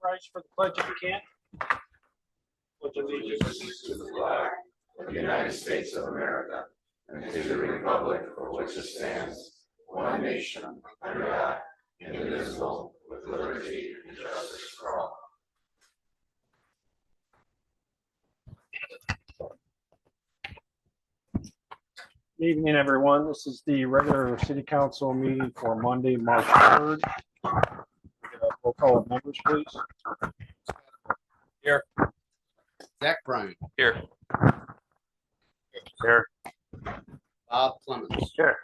Rise for the pledge if you can. Pledge allegiance to the flag of the United States of America and to the republic for which it stands, one nation, under God, indivisible, with liberty and justice for all. Good evening, everyone. This is the regular city council meeting for Monday, March 3rd. Roll call of members, please. Here. Zach Bryan. Here. Here. Bob Clemens. Here.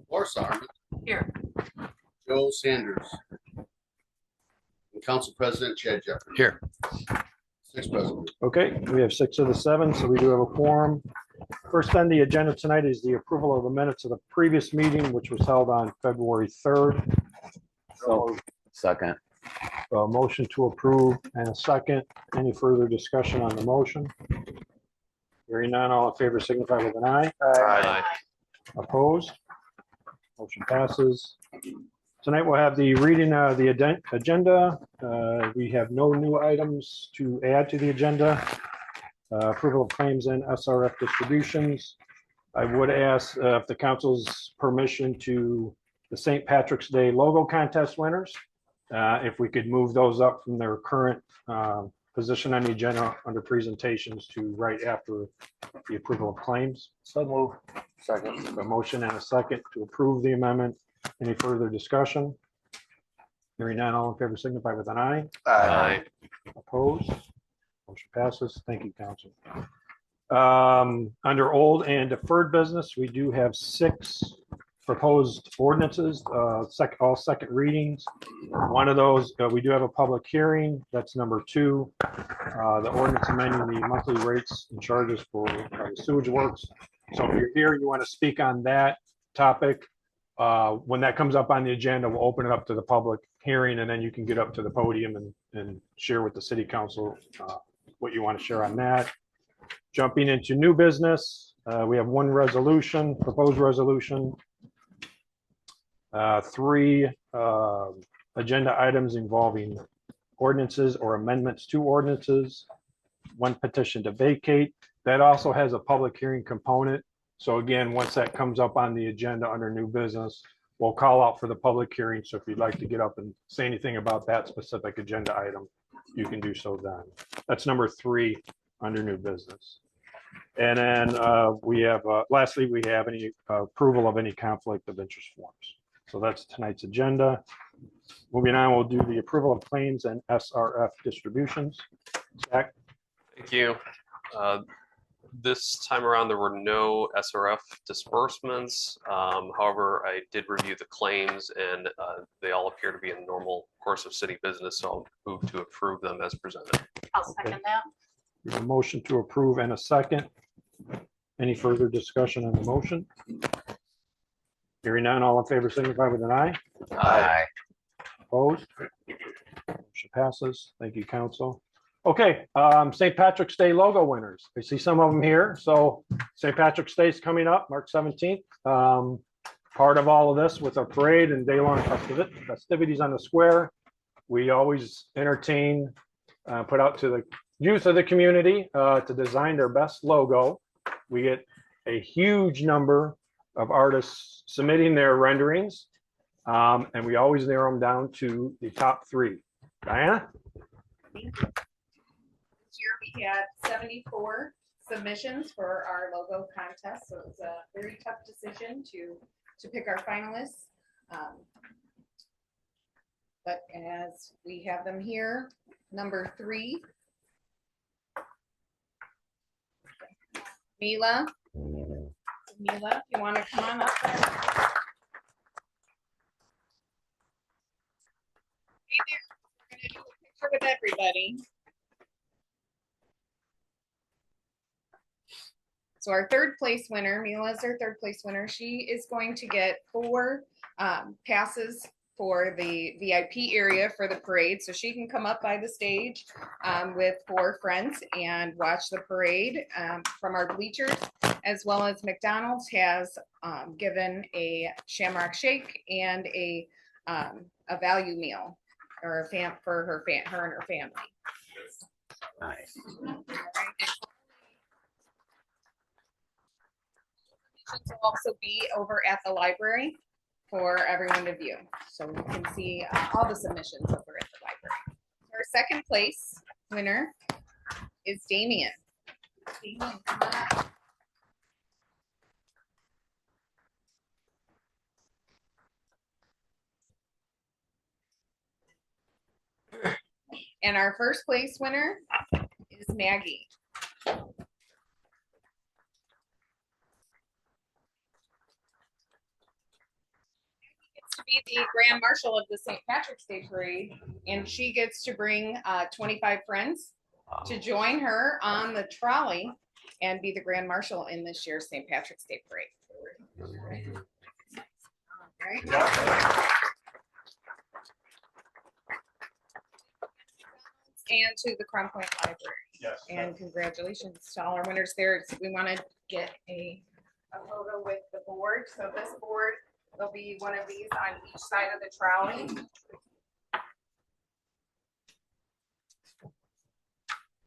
Boris Arman. Here. Joe Sanders. And Council President Chad Jeffrey. Here. 6 president. Okay, we have 6 of the 7, so we do have a quorum. First on the agenda tonight is the approval of the minutes of the previous meeting, which was held on February 3rd. So, Second. a motion to approve and a second. Any further discussion on the motion? Hearing none, all in favor signify with an eye. Aye. Opposed? Motion passes. Tonight we'll have the reading of the agenda. We have no new items to add to the agenda. Approval of claims and SRF distributions. I would ask if the council's permission to the St. Patrick's Day logo contest winners. If we could move those up from their current position on the agenda under presentations to right after the approval of claims. So move. Second. A motion and a second to approve the amendment. Any further discussion? Hearing none, all in favor signify with an eye. Aye. Opposed? Motion passes. Thank you, council. Under old and deferred business, we do have 6 proposed ordinances, all second readings. One of those, we do have a public hearing. That's number 2. The ordinance amending the monthly rates and charges for the sewage works. So if you're here, you want to speak on that topic. When that comes up on the agenda, we'll open it up to the public hearing, and then you can get up to the podium and share with the city council what you want to share on that. Jumping into new business, we have 1 resolution, proposed resolution, 3 agenda items involving ordinances or amendments to ordinances, 1 petition to vacate. That also has a public hearing component. So again, once that comes up on the agenda under new business, we'll call out for the public hearing. So if you'd like to get up and say anything about that specific agenda item, you can do so then. That's number 3 under new business. And then we have, lastly, we have any approval of any conflict of interest forms. So that's tonight's agenda. Moving on, we'll do the approval of claims and SRF distributions. Zach? Thank you. This time around, there were no SRF disbursements. However, I did review the claims and they all appear to be in the normal course of city business. So I'll move to approve them as presented. I'll second that. There's a motion to approve and a second. Any further discussion on the motion? Hearing none, all in favor signify with an eye. Aye. Opposed? Motion passes. Thank you, council. Okay, St. Patrick's Day logo winners. I see some of them here. So St. Patrick's Day is coming up, March 17th. Part of all of this with a parade and day-long festivities on the square. We always entertain, put out to the youth of the community to design their best logo. We get a huge number of artists submitting their renderings, and we always narrow them down to the top 3. Diana? Thank you. This year we had 74 submissions for our logo contest, so it was a very tough decision to pick our finalists. But as we have them here, number 3, Mila. Mila, if you want to come on up there. Hey there, we're going to do a picture with everybody. So our 3rd place winner, Mila is our 3rd place winner. She is going to get 4 passes for the VIP area for the parade. So she can come up by the stage with 4 friends and watch the parade from our bleachers, as well as McDonald's has given a Shamrock Shake and a value meal or for her and her family. Nice. Will also be over at the library for everyone to view. So you can see all the submissions over at the library. Our second place winner is Damien. Damien, come on up. And our first place winner is Maggie. To be the Grand Marshal of the St. Patrick's Day Parade, and she gets to bring 25 friends to join her on the trolley and be the Grand Marshal in this year's St. Patrick's Day Parade. All right. And to the Crown Point Library. Yes. And congratulations to all our winners there. We want to get a photo with the board. So this board, there'll be one of these on each side of the trolley.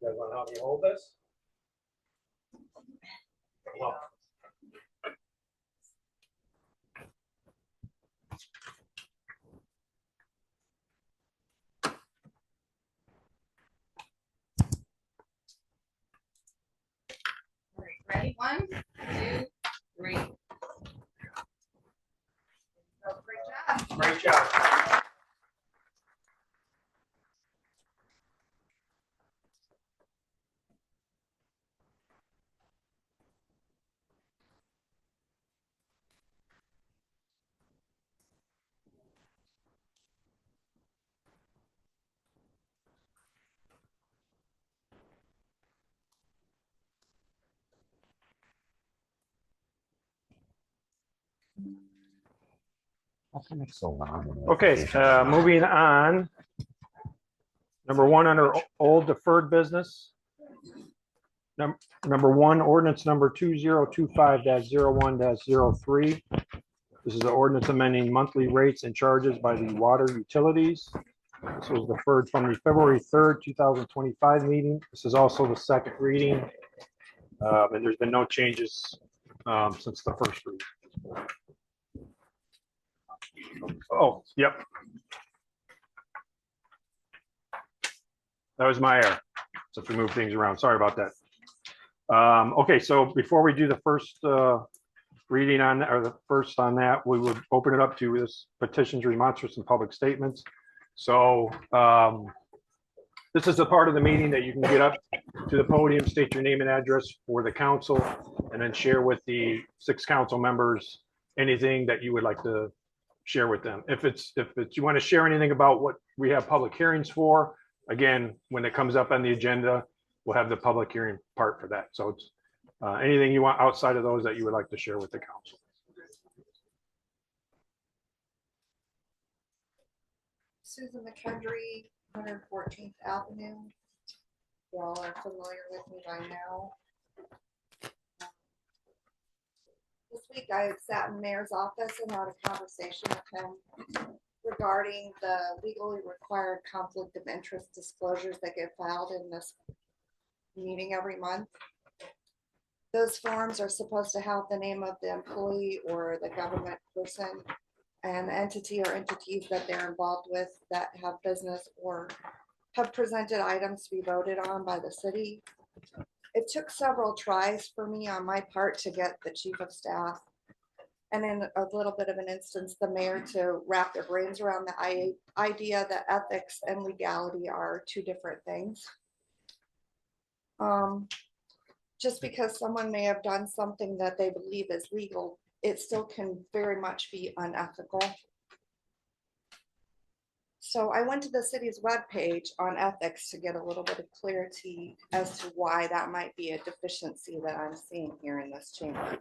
You guys want to help me hold this? Well, All right, ready? 1, 2, 3. So great job. great job. How come it's so long? Okay, moving on. Number 1 under old deferred business. Number 1, ordinance number 2025-01-03. This is the ordinance amending monthly rates and charges by the water utilities. This was deferred from the February 3rd, 2025 meeting. This is also the second reading. And there's been no changes since the first reading. Oh, yep. That was my error. So if we move things around, sorry about that. Okay, so before we do the first reading on, or the first on that, we would open it up to this petitions, remonstrance, and public statements. So this is the part of the meeting that you can get up to the podium, state your name and address for the council, and then share with the 6 council members anything that you would like to share with them. If you want to share anything about what we have public hearings for, again, when it comes up on the agenda, we'll have the public hearing part for that. So it's anything you want outside of those that you would like to share with the council. Susan McKendry, 114th Avenue. You all are familiar with me by now. This week I had sat in the mayor's office and had a conversation with him regarding the legally required conflict of interest disclosures that get filed in this meeting every month. Those forms are supposed to have the name of the employee or the government person and the entity or entities that they're involved with that have business or have presented items to be voted on by the city. It took several tries for me on my part to get the chief of staff and in a little bit of an instance, the mayor to wrap their brains around the idea that ethics and legality are 2 different things. Just because someone may have done something that they believe is legal, it still can very much be unethical. So I went to the city's webpage on ethics to get a little bit of clarity as to why that might be a deficiency that I'm seeing here in this chamber.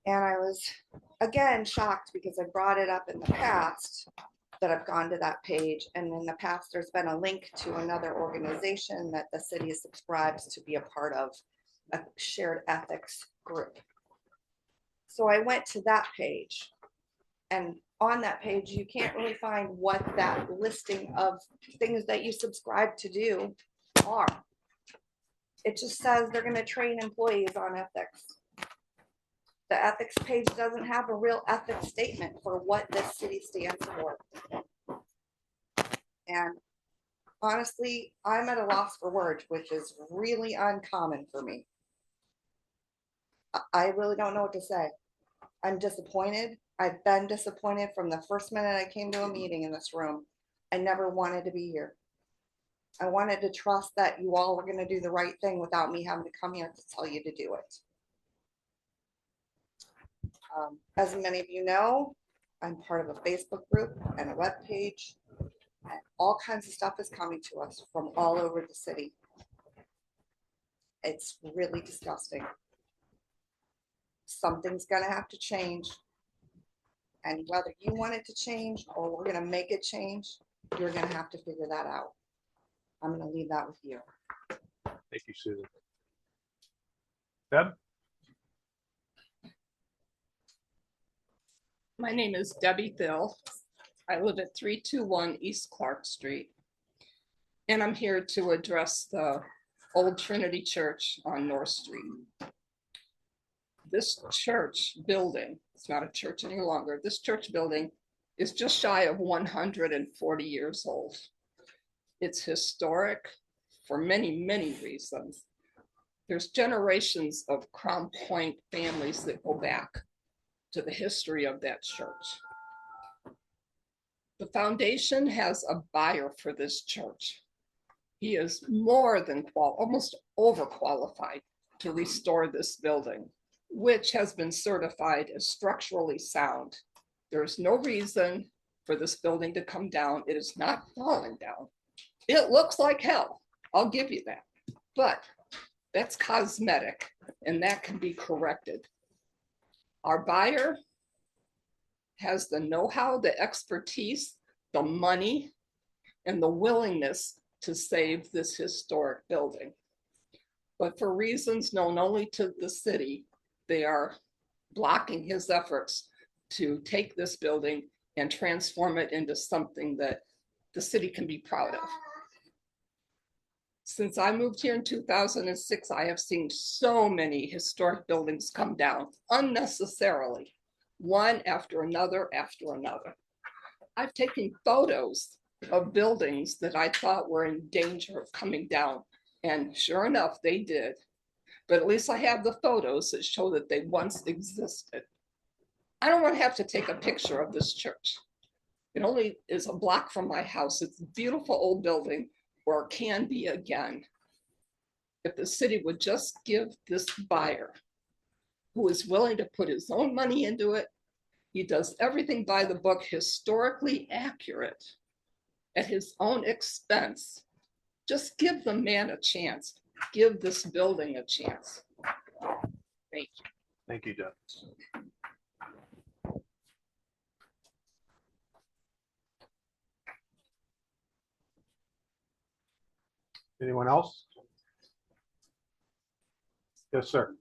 And I was again, shocked because I brought it up in the past that I've gone to that page. And in the past, there's been a link to another organization that the city subscribes to be a part of, a shared ethics group. So I went to that page, and on that page, you can't really find what that listing of things that you subscribe to do are. It just says they're gonna train employees on ethics. The ethics page doesn't have a real ethics statement for what this city stands for. And honestly, I'm at a loss for words, which is really uncommon for me. I really don't know what to say. I'm disappointed. I've been disappointed from the first minute I came to a meeting in this room. I never wanted to be here. I wanted to trust that you all were going to do the right thing without me having to come here to tell you to do it. As many of you know, I'm part of a Facebook group and a web page, and all kinds of stuff is coming to us from all over the city. It's really disgusting. Something's going to have to change. And whether you want it to change or we're going to make it change, you're going to have to figure that out. I'm going to leave that with you. Thank you, Susan. Deb? My name is Debbie Thill. I live at 321 East Clark Street. And I'm here to address the Old Trinity Church on North Street. This church building, it's not a church any longer, this church building is just shy of 140 years old. It's historic for many, many reasons. There's generations of Crown Point families that go back to the history of that church. The foundation has a buyer for this church. He is more than almost overqualified to restore this building, which has been certified as structurally sound. There's no reason for this building to come down. It is not falling down. It looks like hell, I'll give you that, but that's cosmetic and that can be corrected. Our buyer has the know-how, the expertise, the money, and the willingness to save this historic building. But for reasons known only to the city, they are blocking his efforts to take this building and transform it into something that the city can be proud of. Since I moved here in 2006, I have seen so many historic buildings come down unnecessarily, one after another after another. I've taken photos of buildings that I thought were in danger of coming down, and sure enough, they did. But at least I have the photos that show that they once existed. I don't want to have to take a picture of this church. It only is a block from my house. It's a beautiful old building, or can be again. If the city would just give this buyer, who is willing to put his own money into it, he does everything by the book, historically accurate, at his own expense. Just give the man a chance. Give this building a chance. Thank you. Thank you, Deb. Anyone else? Yes, sir.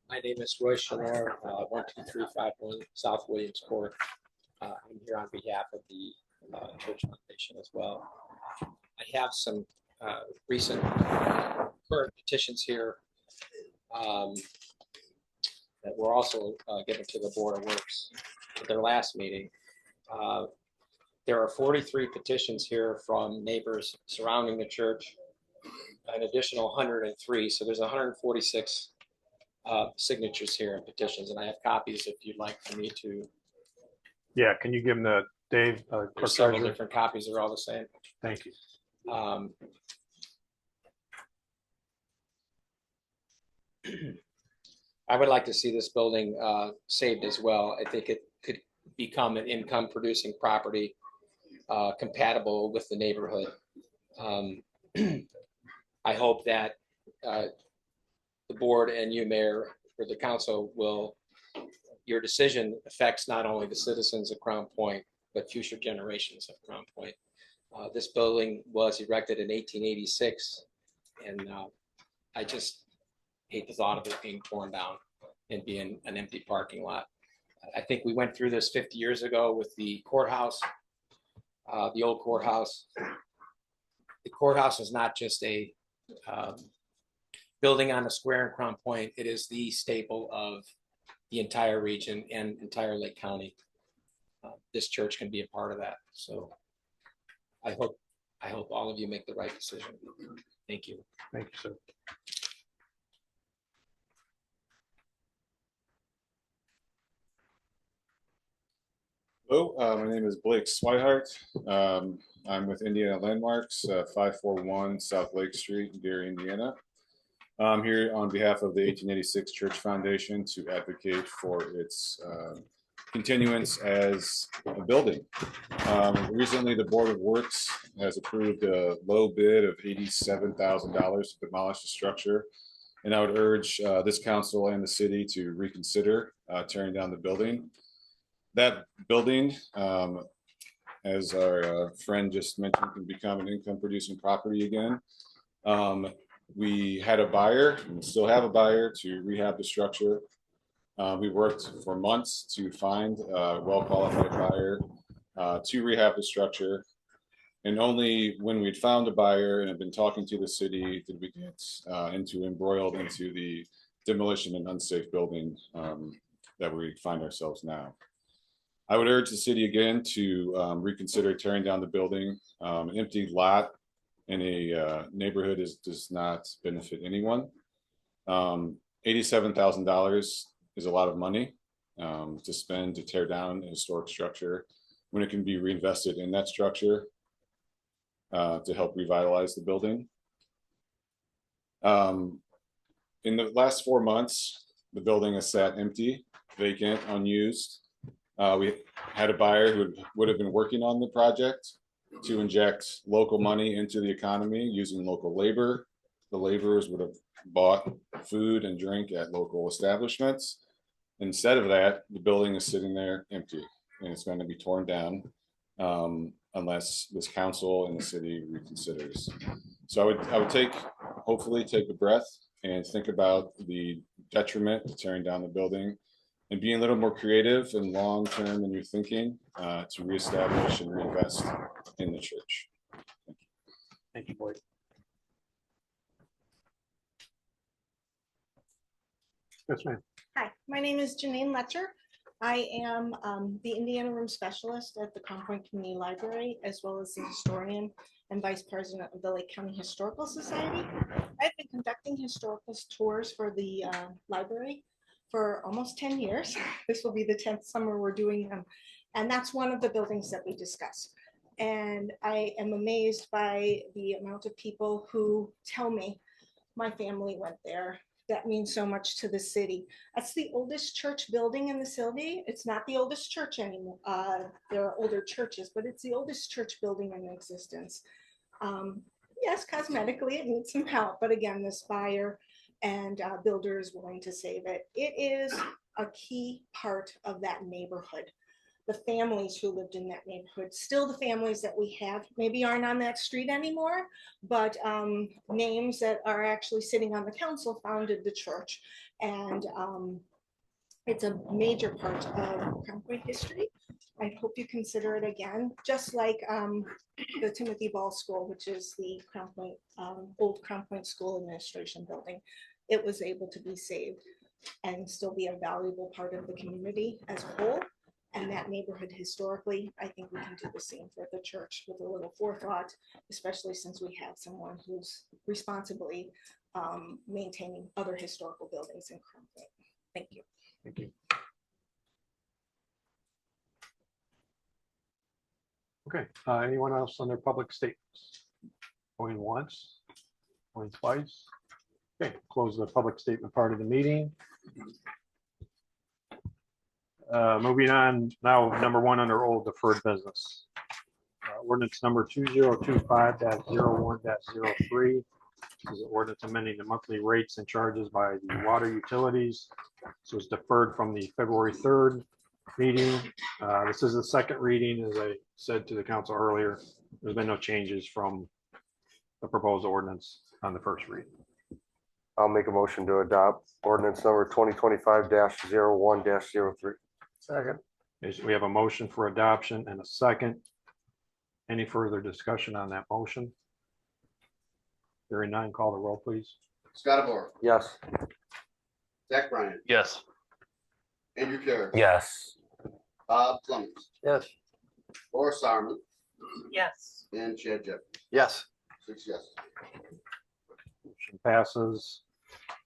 My name is Roy Shalor, 12351 South Williams Court. I'm here on behalf of the Church Foundation as well. I have some recent current petitions here that were also given to the Board of Works at their last meeting. There are 43 petitions here from neighbors surrounding the church, an additional 103. So there's 146 signatures here and petitions, and I have copies if you'd like for me to. Yeah, can you give them to Dave? There's several different copies. They're all the same. Thank you. I would like to see this building saved as well. I think it could become an income producing property compatible with the neighborhood. I hope that the board and you, Mayor, or the council your decision affects not only the citizens of Crown Point, but future generations of Crown Point. This building was erected in 1886, and I just hate the thought of it being torn down and being an empty parking lot. I think we went through this 50 years ago with the courthouse, the old courthouse. The courthouse is not just a building on a square in Crown Point. It is the staple of the entire region and entire Lake County. This church can be a part of that. So I hope all of you make the right decision. Thank you. Thank you, sir. Hello, my name is Blake Swihart. I'm with Indiana Landmarks, 541 South Lake Street in Gary, Indiana. I'm here on behalf of the 1886 Church Foundation to advocate for its continuance as a building. Recently, the Board of Works has approved a low bid of $87,000 to demolish the structure. And I would urge this council and the city to reconsider tearing down the building. That building, as our friend just mentioned, can become an income producing property again. We had a buyer and still have a buyer to rehab the structure. We worked for months to find a well-qualified buyer to rehab the structure. And only when we'd found a buyer and had been talking to the city did we get embroiled into the demolition and unsafe building that we find ourselves now. I would urge the city again to reconsider tearing down the building. An empty lot in a neighborhood does not benefit anyone. $87,000 is a lot of money to spend to tear down a historic structure when it can be reinvested in that structure to help revitalize the building. In the last 4 months, the building has sat empty, vacant, unused. We had a buyer who would have been working on the project to inject local money into the economy using local labor. The laborers would have bought food and drink at local establishments. Instead of that, the building is sitting there empty and it's going to be torn down unless this council and the city reconsiders. So I would hopefully take a breath and think about the detriment to tearing down the building and being a little more creative and long-term in your thinking to reestablish and reinvest in the church. Thank you, Blake. Yes, ma'am. Hi, my name is Janine Letcher. I am the Indiana Room Specialist at the Crown Point Community Library, as well as the historian and vice president of the Lake County Historical Society. I've been conducting historical tours for the library for almost 10 years. This will be the 10th summer we're doing them. And that's one of the buildings that we discuss. And I am amazed by the amount of people who tell me my family went there. That means so much to the city. That's the oldest church building in the city. It's not the oldest church anymore. There are older churches, but it's the oldest church building in existence. Yes, cosmetically it needs some help, but again, this buyer and builder is willing to save it. It is a key part of that neighborhood. The families who lived in that neighborhood, still the families that we have, maybe aren't on that street anymore, but names that are actually sitting on the council founded the church. And it's a major part of Crown Point history. I hope you consider it again, just like the Timothy Ball School, which is the Crown Point, old Crown Point School Administration building. It was able to be saved and still be a valuable part of the community as a whole. And that neighborhood historically, I think we can do the same for the church with a little forethought, especially since we have someone who's responsibly maintaining other historical buildings in Crown Point. Thank you. Thank you. Okay, anyone else on their public statements? Going once, going twice. Okay, close the public statement part of the meeting. Moving on now, number one under old deferred business. Ordinance number 2025-01-03, This is an ordinance amending the monthly rates and charges by the water utilities. This was deferred from the February 3rd meeting. This is the second reading, as I said to the council earlier. There's been no changes from the proposed ordinance on the first read. I'll make a motion to adopt ordinance number 2025-01-03. Second. We have a motion for adoption and a second. Any further discussion on that motion? Hearing none, call the roll, please. Scott Bohr, Yes. Zach Bryan, Yes. Andrew Carey. Yes. Bob Clemens, Yes. Laura Sarman, Yes. and Chad Jeffries. Yes. 6 yes. Motion passes.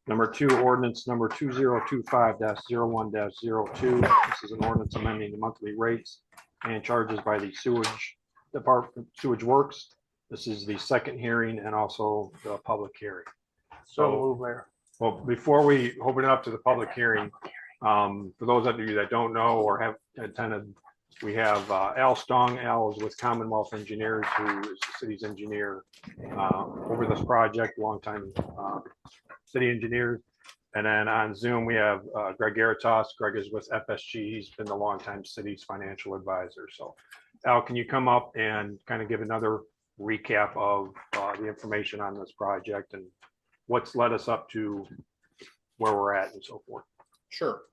Number 2, ordinance number 2025-01-02. This is an ordinance amending the monthly rates and charges by the sewage department, sewage works. This is the second hearing and also the public hearing. So move, Mayor. Well, before we open it up to the public hearing, for those of you that don't know or have attended, we have Al Stong. Al is with Commonwealth Engineers, who is the city's engineer over this project, longtime city engineer. And then on Zoom, we have Greg Garitas. Greg is with FSG. He's been the longtime city's financial advisor. So Al, can you come up and kind of give another recap of the information on this project and what's led us up to where we're at and so forth? Sure.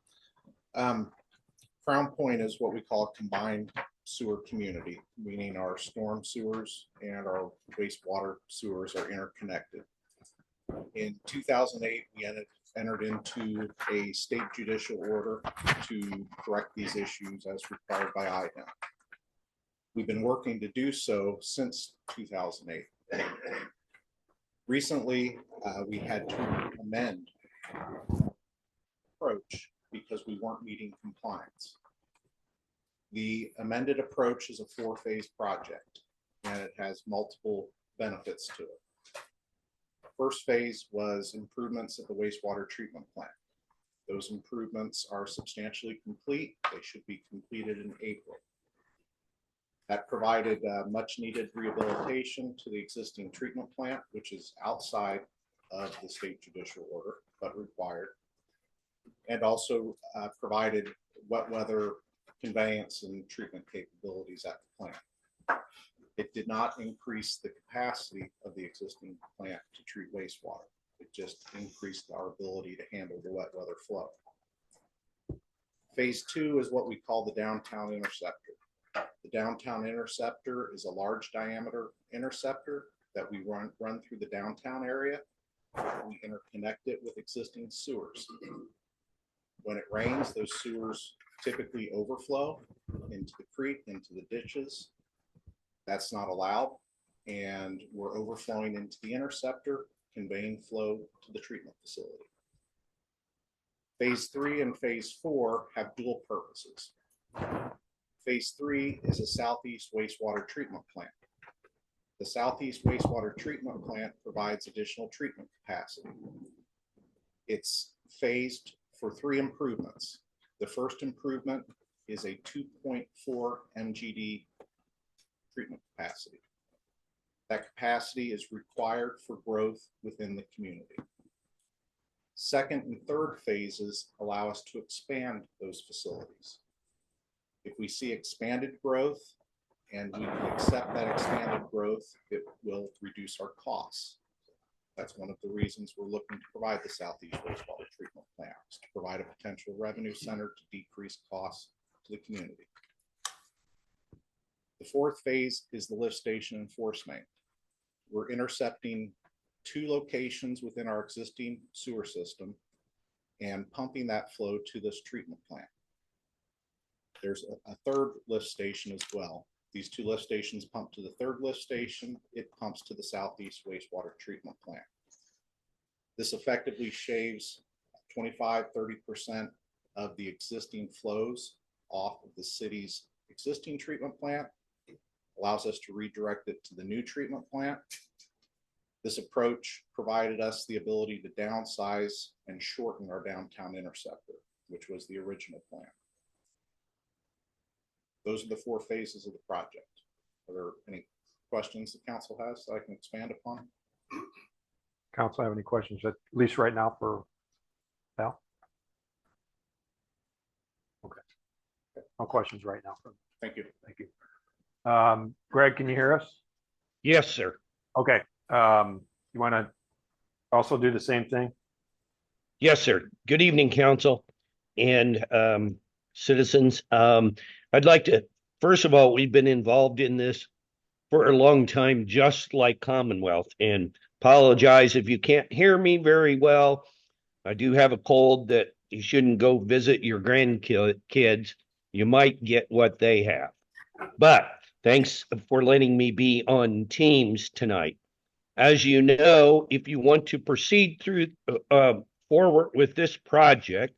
Crown Point is what we call a combined sewer community, meaning our storm sewers and our wastewater sewers are interconnected. In 2008, we entered into a state judicial order to correct these issues as required by IDEM. We've been working to do so since 2008. Recently, we had to amend approach because we weren't meeting compliance. The amended approach is a 4-phase project, and it has multiple benefits to it. First phase was improvements at the wastewater treatment plant. Those improvements are substantially complete. They should be completed in April. That provided much needed rehabilitation to the existing treatment plant, which is outside of the state judicial order, but required, and also provided wet weather conveyance and treatment capabilities at the plant. It did not increase the capacity of the existing plant to treat wastewater. It just increased our ability to handle the wet weather flow. Phase 2 is what we call the downtown interceptor. The downtown interceptor is a large diameter interceptor that we run through the downtown area. We interconnect it with existing sewers. When it rains, those sewers typically overflow into the creek, into the ditches. That's not allowed, and we're overflowing into the interceptor, conveying flow to the treatment facility. Phase 3 and phase 4 have dual purposes. Phase 3 is a southeast wastewater treatment plant. The southeast wastewater treatment plant provides additional treatment capacity. It's phased for 3 improvements. The first improvement is a 2.4 MGD treatment capacity. That capacity is required for growth within the community. Second and third phases allow us to expand those facilities. If we see expanded growth and we can accept that expanded growth, it will reduce our costs. That's one of the reasons we're looking to provide the Southeast Wastewater Treatment Plant, is to provide a potential revenue center to decrease costs to the community. The fourth phase is the lift station and force main. We're intercepting 2 locations within our existing sewer system and pumping that flow to this treatment plant. There's a third lift station as well. These 2 lift stations pump to the third lift station. It pumps to the Southeast Wastewater Treatment Plant. This effectively shaves 25–30% of the existing flows off of the city's existing treatment plant, allows us to redirect it to the new treatment plant. This approach provided us the ability to downsize and shorten our downtown interceptor, which was the original plan. Those are the 4 phases of the project. Are there any questions the council has that I can expand upon? Council have any questions, at least right now for Val? Okay. No questions right now. Thank you. Thank you. Greg, can you hear us? Yes, sir. Okay. You want to also do the same thing? Yes, sir. Good evening, council and citizens. I'd like to, first of all, we've been involved in this for a long time, just like Commonwealth, and apologize if you can't hear me very well. I do have a cold that you shouldn't go visit your grandkids. You might get what they have. But thanks for letting me be on Teams tonight. As you know, if you want to proceed through forward with this project,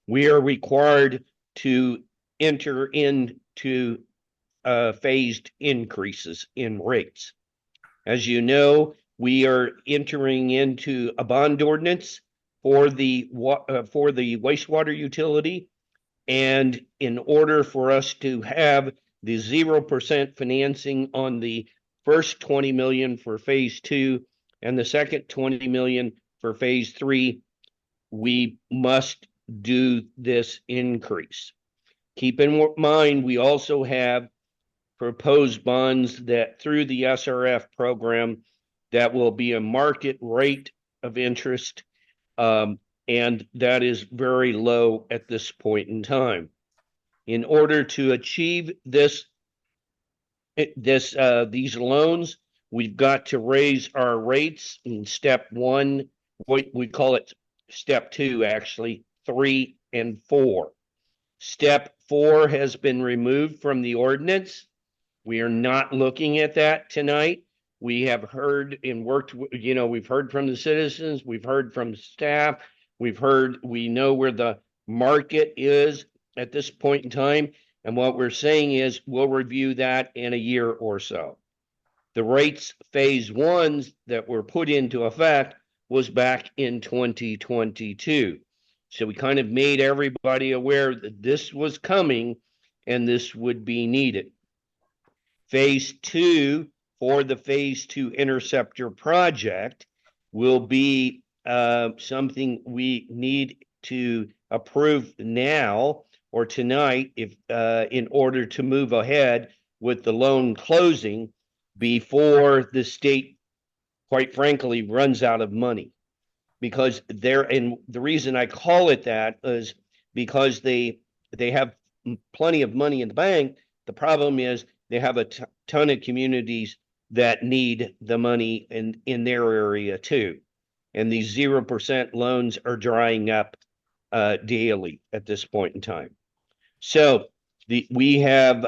we are required to enter into phased increases in rates. As you know, we are entering into a bond ordinance for the wastewater utility, and in order for us to have the 0% financing on the first 20 million for phase 2 and the second 20 million for phase 3, we must do this increase. Keep in mind, we also have proposed bonds that through the SRF program that will be a market rate of interest, and that is very low at this point in time. In order to achieve these loans, we've got to raise our rates in step 1, we call it step 2, actually, 3 and 4. Step 4 has been removed from the ordinance. We are not looking at that tonight. We have heard and worked, we've heard from the citizens, we've heard from staff, we know where the market is at this point in time. And what we're saying is we'll review that in a year or so. The rates phase 1s that were put into effect was back in 2022. So we kind of made everybody aware that this was coming and this would be needed. Phase 2 for the phase 2 interceptor project will be something we need to approve now or tonight if in order to move ahead with the loan closing before the state, quite frankly, runs out of money. Because and the reason I call it that is because they have plenty of money in the bank. The problem is they have a ton of communities that need the money in their area too. And these 0% loans are drying up daily at this point in time. So we have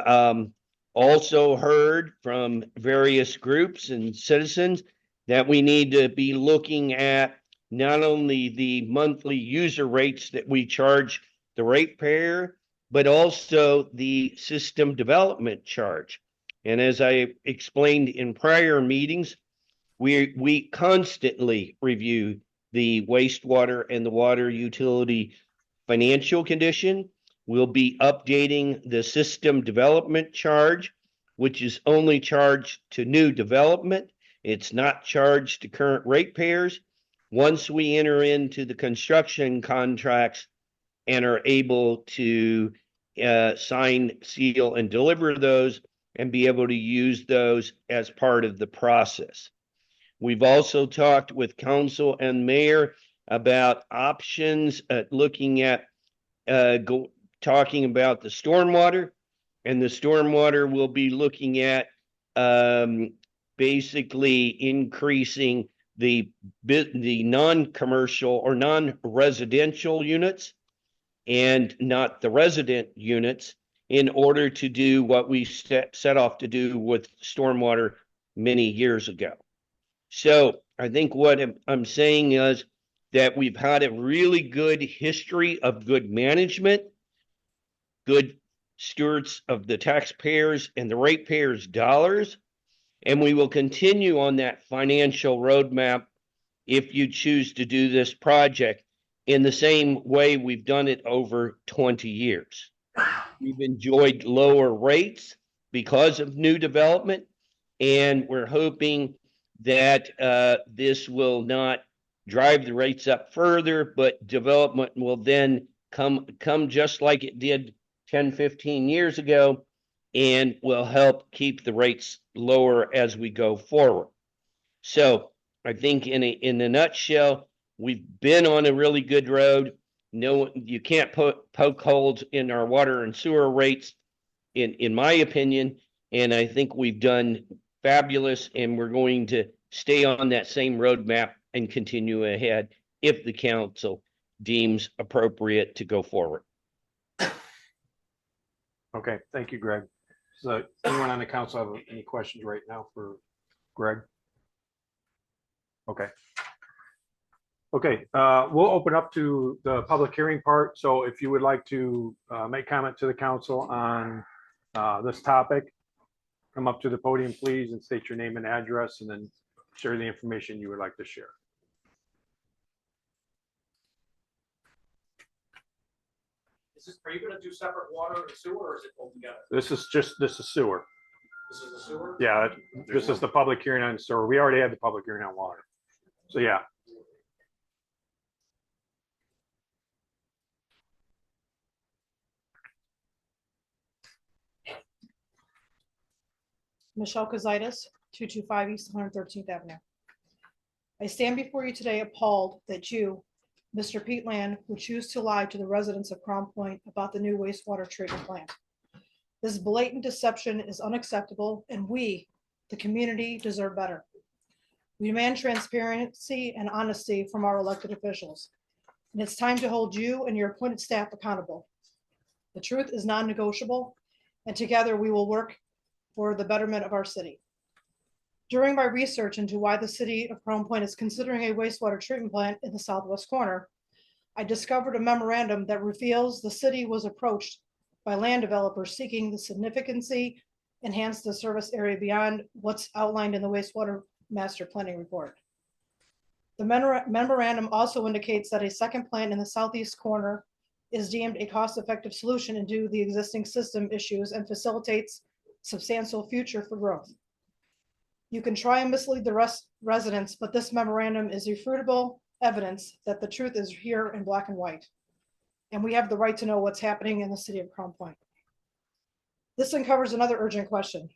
also heard from various groups and citizens that we need to be looking at not only the monthly user rates that we charge the ratepayer, but also the system development charge. And as I explained in prior meetings, we constantly review the wastewater and the water utility financial condition. We'll be updating the system development charge, which is only charged to new development. It's not charged to current ratepayers. Once we enter into the construction contracts and are able to sign, seal, and deliver those and be able to use those as part of the process. We've also talked with council and mayor about options looking at talking about the stormwater, and the stormwater will be looking at basically increasing the non-commercial or non-residential units and not the resident units in order to do what we set off to do with stormwater many years ago. So I think what I'm saying is that we've had a really good history of good management, good stewards of the taxpayers and the ratepayers' dollars, and we will continue on that financial roadmap if you choose to do this project in the same way we've done it over 20 years. We've enjoyed lower rates because of new development, and we're hoping that this will not drive the rates up further, but development will then come just like it did 10, 15 years ago, and will help keep the rates lower as we go forward. So I think in a nutshell, we've been on a really good road. No, you can't poke holes in our water and sewer rates, in my opinion. And I think we've done fabulous, and we're going to stay on that same roadmap and continue ahead if the council deems appropriate to go forward. Okay, thank you, Greg. So anyone on the council have any questions right now for Greg? Okay. Okay, we'll open up to the public hearing part. So if you would like to make comment to the council on this topic, come up to the podium, please, and state your name and address, and then share the information you would like to share. Are you gonna do separate water and sewer, or is it all together? This is sewer. This is the sewer? Yeah, this is the public hearing on sewer. We already had the public hearing on water. So yeah. Michelle Kozitis, 225 East 113th Avenue. I stand before you today appalled that you, Mr. Pete Land, would choose to lie to the residents of Crown Point about the new wastewater treatment plant. This blatant deception is unacceptable, and we, the community, deserve better. We demand transparency and honesty from our elected officials, and it's time to hold you and your appointed staff accountable. The truth is non-negotiable, and together we will work for the betterment of our city. During my research into why the city of Crown Point is considering a wastewater treatment plant in the southwest corner, I discovered a memorandum that reveals the city was approached by land developers seeking the significancy enhance the service area beyond what's outlined in the wastewater master planning report. The memorandum also indicates that a second plant in the southeast corner is deemed a cost-effective solution into the existing system issues and facilitates substantial future for growth. You can try and mislead the residents, but this memorandum is irrefutable evidence that the truth is here in black and white. And we have the right to know what's happening in the city of Crown Point. This uncovers another urgent question.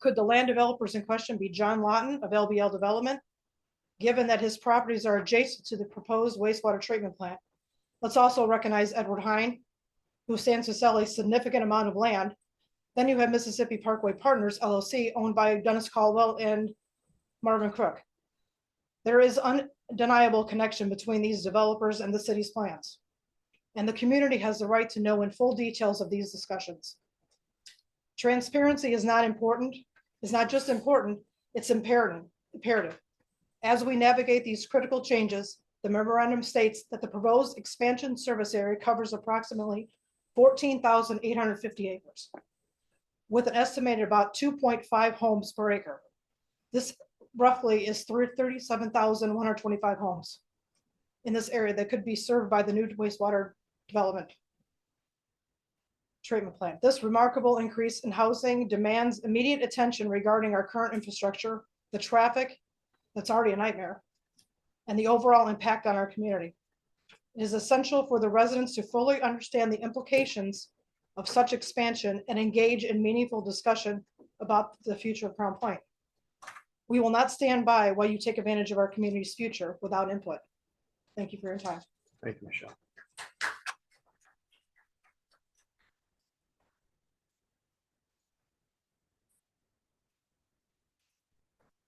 Could the land developers in question be John Lawton of LBL Development? Given that his properties are adjacent to the proposed wastewater treatment plant, let's also recognize Edward Hine, who stands to sell a significant amount of land. Then you have Mississippi Parkway Partners, LLC, owned by Dennis Caldwell and Marvin Crook. There is undeniable connection between these developers and the city's plans. And the community has the right to know in full details of these discussions. Transparency is not just important, it's imperative. As we navigate these critical changes, the memorandum states that the proposed expansion service area covers approximately 14,850 acres, with an estimated about 2.5 homes per acre. This roughly is 37,125 homes in this area that could be served by the new wastewater development treatment plant. This remarkable increase in housing demands immediate attention regarding our current infrastructure, the traffic that's already a nightmare, and the overall impact on our community. It is essential for the residents to fully understand the implications of such expansion and engage in meaningful discussion about the future of Crown Point. We will not stand by while you take advantage of our community's future without input. Thank you for your time. Thank you, Michelle.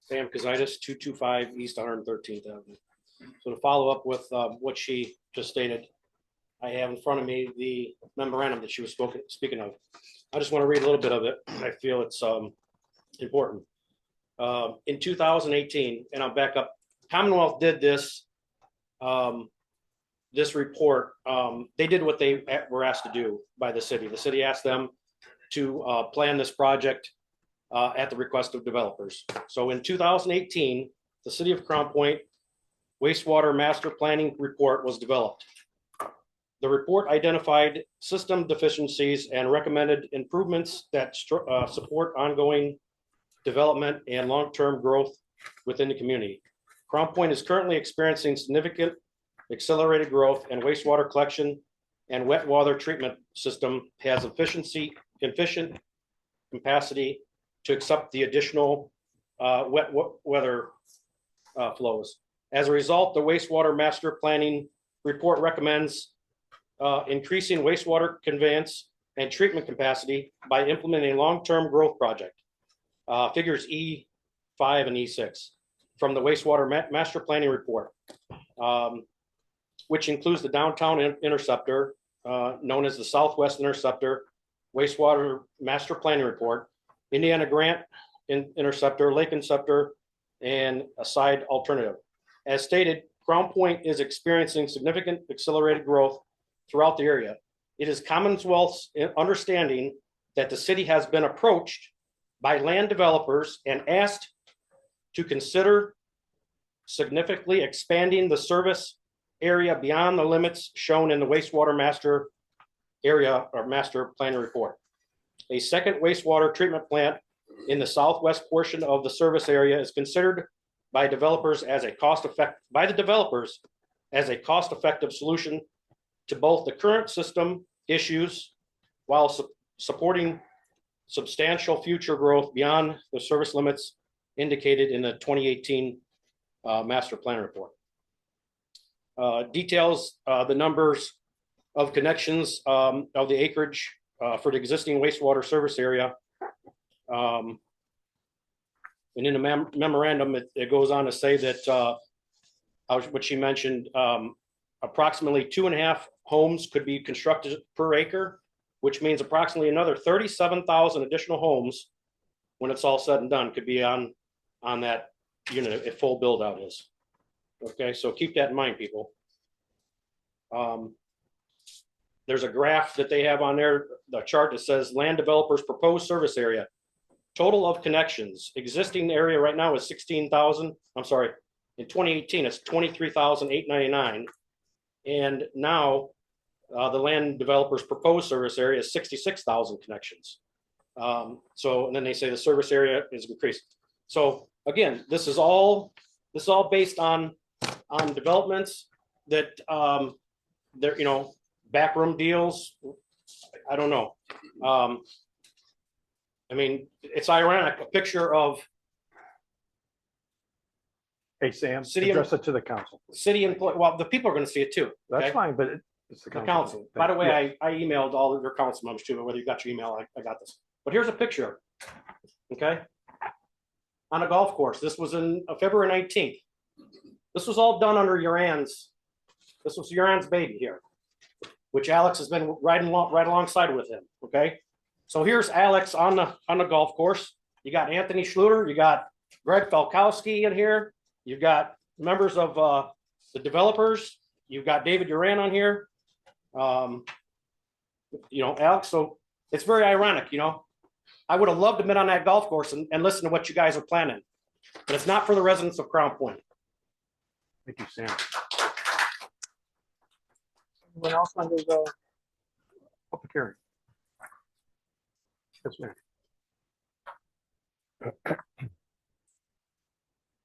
Sam Kozitis, 225 East 113th Avenue. So to follow up with what she just stated, I have in front of me the memorandum that she was speaking of. I just want to read a little bit of it. I feel it's important. In 2018, and I'll back up, Commonwealth did this report. They did what they were asked to do by the city. The city asked them to plan this project at the request of developers. So in 2018, the city of Crown Point wastewater master planning report was developed. The report identified system deficiencies and recommended improvements that support ongoing development and long-term growth within the community. Crown Point is currently experiencing significant accelerated growth, and wastewater collection and wet water treatment system has efficient capacity to accept the additional wet weather flows. As a result, the wastewater master planning report recommends increasing wastewater conveyance and treatment capacity by implementing a long-term growth project. Figures E5 and E6 from the wastewater master planning report, which includes the downtown interceptor, known as the Southwest Interceptor, wastewater master planning report, Indiana Grant Interceptor, Lake Interceptor, and a side alternative. As stated, Crown Point is experiencing significant accelerated growth throughout the area. It is Commonwealth's understanding that the city has been approached by land developers and asked to consider significantly expanding the service area beyond the limits shown in the wastewater master area or master planning report. A second wastewater treatment plant in the southwest portion of the service area is considered by developers as a cost-effective solution to both the current system issues while supporting substantial future growth beyond the service limits indicated in the 2018 master plan report. Details the numbers of connections of the acreage for the existing wastewater service area. And in the memorandum, it goes on to say that what she mentioned, approximately 2.5 homes could be constructed per acre, which means approximately another 37,000 additional homes when it's all said and done could be on that unit if full build out is. Okay, so keep that in mind, people. There's a graph that they have on there, the chart that says land developers proposed service area. Total of connections, existing area right now is 16,000. I'm sorry, in 2018, it's 23,899. And now the land developers proposed service area is 66,000 connections. So, and then they say the service area is increased. So again, this is all based on developments that they're, backroom deals. I don't know. I mean, it's ironic, a picture of Hey, Sam, City address it to the council. city employee, well, the people are gonna see it too. That's okay? fine, but it's the The council. council. By the way, I emailed all of your council members too, but whether you got your email, I got this. But here's a picture, okay? On a golf course. This was in February 19th. This was all done under this was Uran's baby here, which Alex has been right alongside with him, okay? So here's Alex on the golf course. You got Anthony Schluter, you got Greg Falkowski in here, you've got members of the developers, you've got David Uran on here. Alex, so it's very ironic, I would have loved to have been on that golf course and listen to what you guys are planning, but it's not for the residents of Crown Point. Thank you, Sam. Anyone else under the public hearing? Yes, ma'am.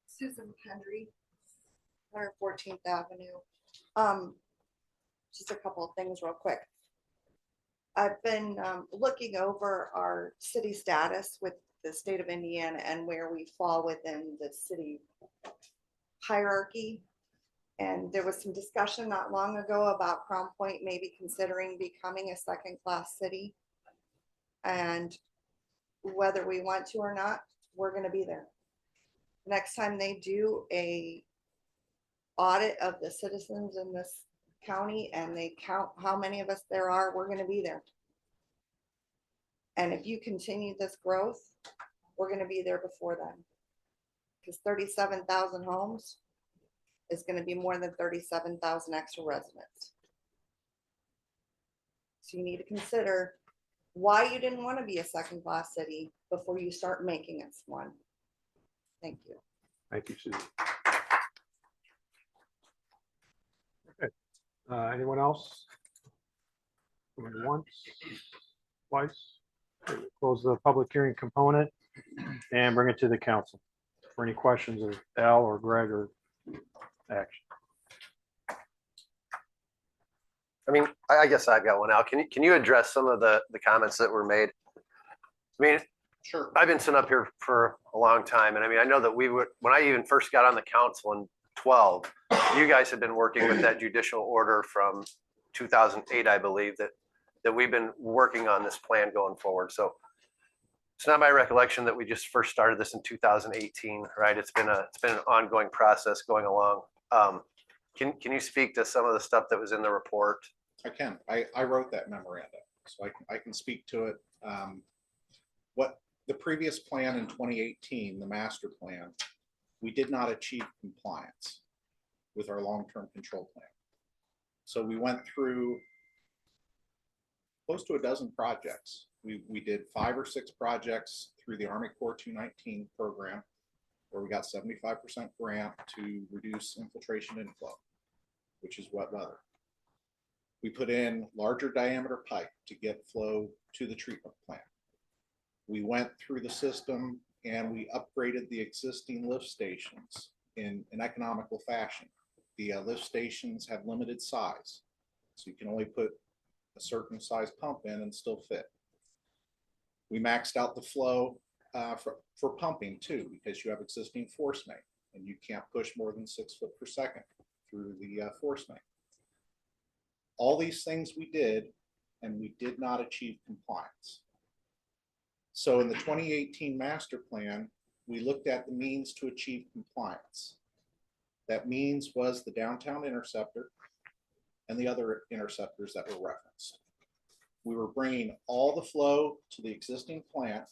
Susan Pendry, 114th Avenue. Just a couple of things real quick. I've been looking over our city status with the state of Indiana and where we fall within the city hierarchy. And there was some discussion not long ago about Crown Point maybe considering becoming a second-class city. And whether we want to or not, we're going to be there. Next time they do a audit of the citizens in this county and they count how many of us there are, we're going to be there. And if you continue this growth, we're going to be there before then. Because 37,000 homes is going to be more than 37,000 extra residents. So you need to consider why you didn't want to be a second-class city before you start making us one. Thank you. Thank you, Susan. Okay. Anyone else? Going once, twice. Okay, we'll close the public hearing component and bring it to the council for any questions of Al or Greg or action. I mean, I guess I've got one. Al, can you address some of the comments that were made? I mean, Sure. I've been sitting up here for a long time, and I mean, I know that when I even first got on the council in 12, you guys have been working with that judicial order from 2008, I believe, that we've been working on this plan going forward. So it's not my recollection that we just first started this in 2018, right? It's been an ongoing process going along. Can you speak to some of the stuff that was in the report? I can. I wrote that memorandum, so I can speak to it. What the previous plan in 2018, the master plan, we did not achieve compliance with our long-term control plan. So we went through close to a dozen projects. We did 5 or 6 projects through the Army Corps 219 program, where we got 75% grant to reduce infiltration inflow, which is wet weather. We put in larger diameter pipe to get flow to the treatment plant. We went through the system and we upgraded the existing lift stations in an economical fashion. The lift stations have limited size, so you can only put a certain size pump in and still fit. We maxed out the flow for pumping too, because you have existing force main and you can't push more than 6 foot per second through the force main. All these things we did, and we did not achieve compliance. So in the 2018 master plan, we looked at the means to achieve compliance. That means was the downtown interceptor and the other interceptors that were referenced. We were bringing all the flow to the existing plant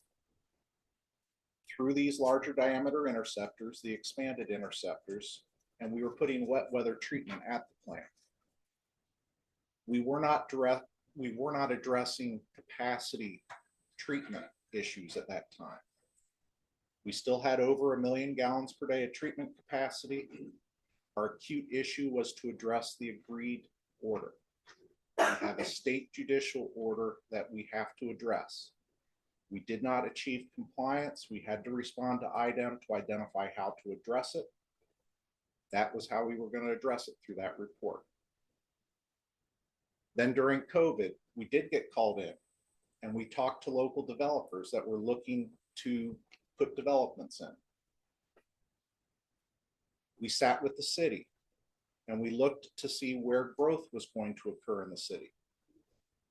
through these larger diameter interceptors, the expanded interceptors, and we were putting wet weather treatment at the plant. We were not addressing capacity treatment issues at that time. We still had over 1 million gallons per day of treatment capacity. Our acute issue was to address the agreed order. We have a state judicial order that we have to address. We did not achieve compliance. We had to respond to IDEM to identify how to address it. That was how we were going to address it through that report. Then during COVID, we did get called in and we talked to local developers that were looking to put developments in. We sat with the city and we looked to see where growth was going to occur in the city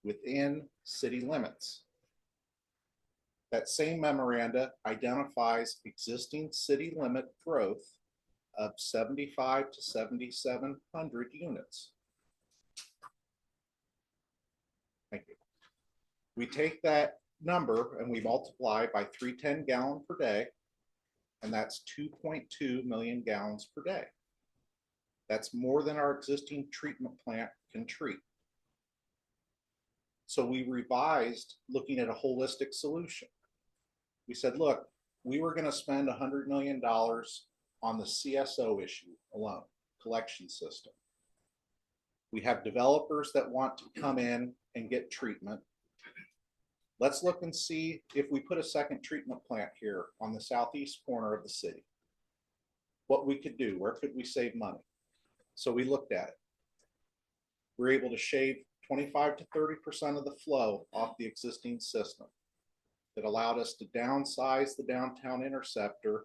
within city limits. That same memoranda identifies existing city limit growth of 75 to 7,700 units. Thank you. We take that number and we multiply by 310 gallon per day, and that's 2.2 million gallons per day. That's more than our existing treatment plant can treat. So we revised looking at a holistic solution. We said, look, we were going to spend $100 million on the CSO issue alone, collection system. We have developers that want to come in and get treatment. Let's look and see if we put a second treatment plant here on the southeast corner of the city, what we could do, where could we save money? So we looked at it. We're able to shave 25 to 30% of the flow off the existing system. It allowed us to downsize the downtown interceptor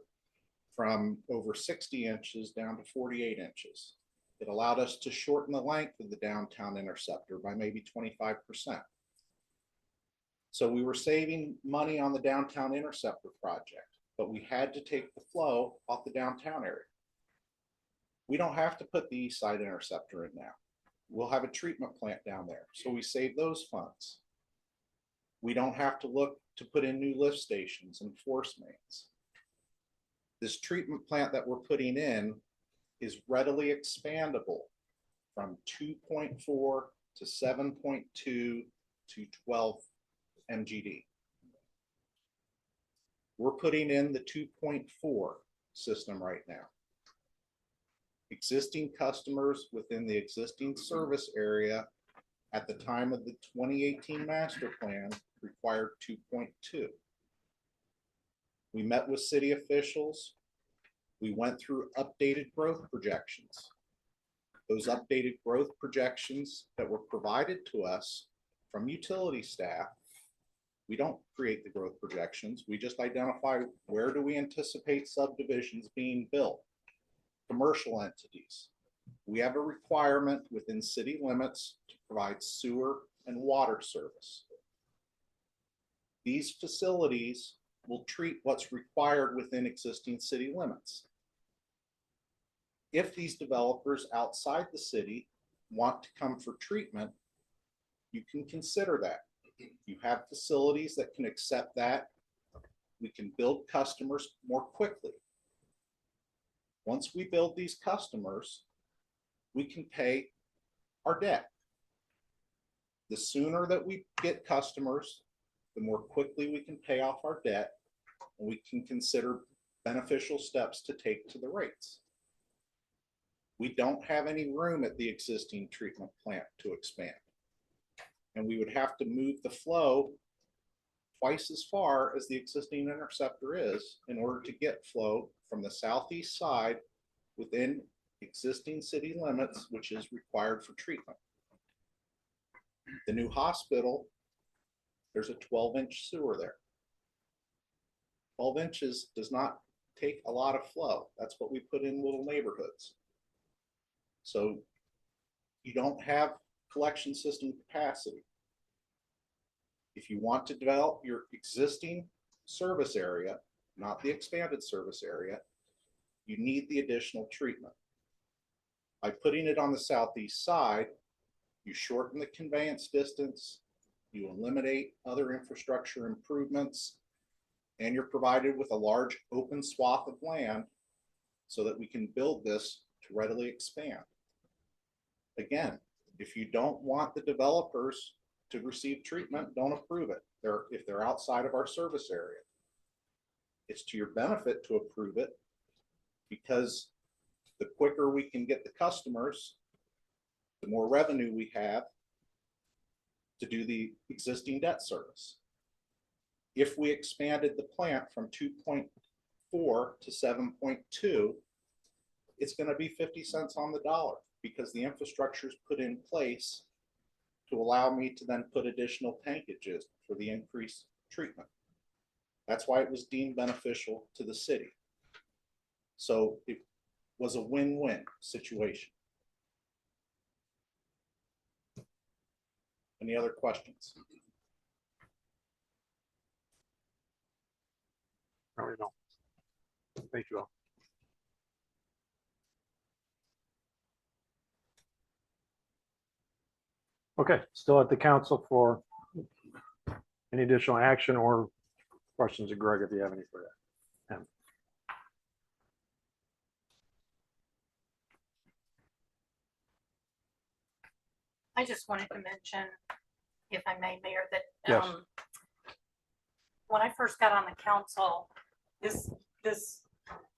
from over 60 inches down to 48 inches. It allowed us to shorten the length of the downtown interceptor by maybe 25%. So we were saving money on the downtown interceptor project, but we had to take the flow off the downtown area. We don't have to put the east side interceptor in now. We'll have a treatment plant down there, so we save those funds. We don't have to look to put in new lift stations and force mains. This treatment plant that we're putting in is readily expandable from 2.4 to 7.2 to 12 MGD. We're putting in the 2.4 system right now. Existing customers within the existing service area at the time of the 2018 master plan required 2.2. We met with city officials. We went through updated growth projections. Those updated growth projections that were provided to us from utility staff, we don't create the growth projections. We just identify where do we anticipate subdivisions being built, commercial entities. We have a requirement within city limits to provide sewer and water service. These facilities will treat what's required within existing city limits. If these developers outside the city want to come for treatment, you can consider that. You have facilities that can accept that. We can build customers more quickly. Once we build these customers, we can pay our debt. The sooner that we get customers, the more quickly we can pay off our debt, and we can consider beneficial steps to take to the rates. We don't have any room at the existing treatment plant to expand. And we would have to move the flow twice as far as the existing interceptor is in order to get flow from the southeast side within existing city limits, which is required for treatment. The new hospital, there's a 12-inch sewer there. 12 inches does not take a lot of flow. That's what we put in little neighborhoods. So you don't have collection system capacity. If you want to develop your existing service area, not the expanded service area, you need the additional treatment. By putting it on the southeast side, you shorten the conveyance distance, you eliminate other infrastructure improvements, and you're provided with a large open swath of land so that we can build this to readily expand. Again, if you don't want the developers to receive treatment, don't approve it. If they're outside of our service area, it's to your benefit to approve it, because the quicker we can get the customers, the more revenue we have to do the existing debt service. If we expanded the plant from 2.4 to 7.2, it's going to be 50 cents on the dollar, because the infrastructure is put in place to allow me to then put additional tankages for the increased treatment. That's why it was deemed beneficial to the city. So it was a win-win situation. Any other questions? Probably no. Thank you all. Okay, still at the council for any additional action or questions of Greg, if you have any for that. I just wanted to mention, if I may, Mayor, that Yes. When I first got on the council, this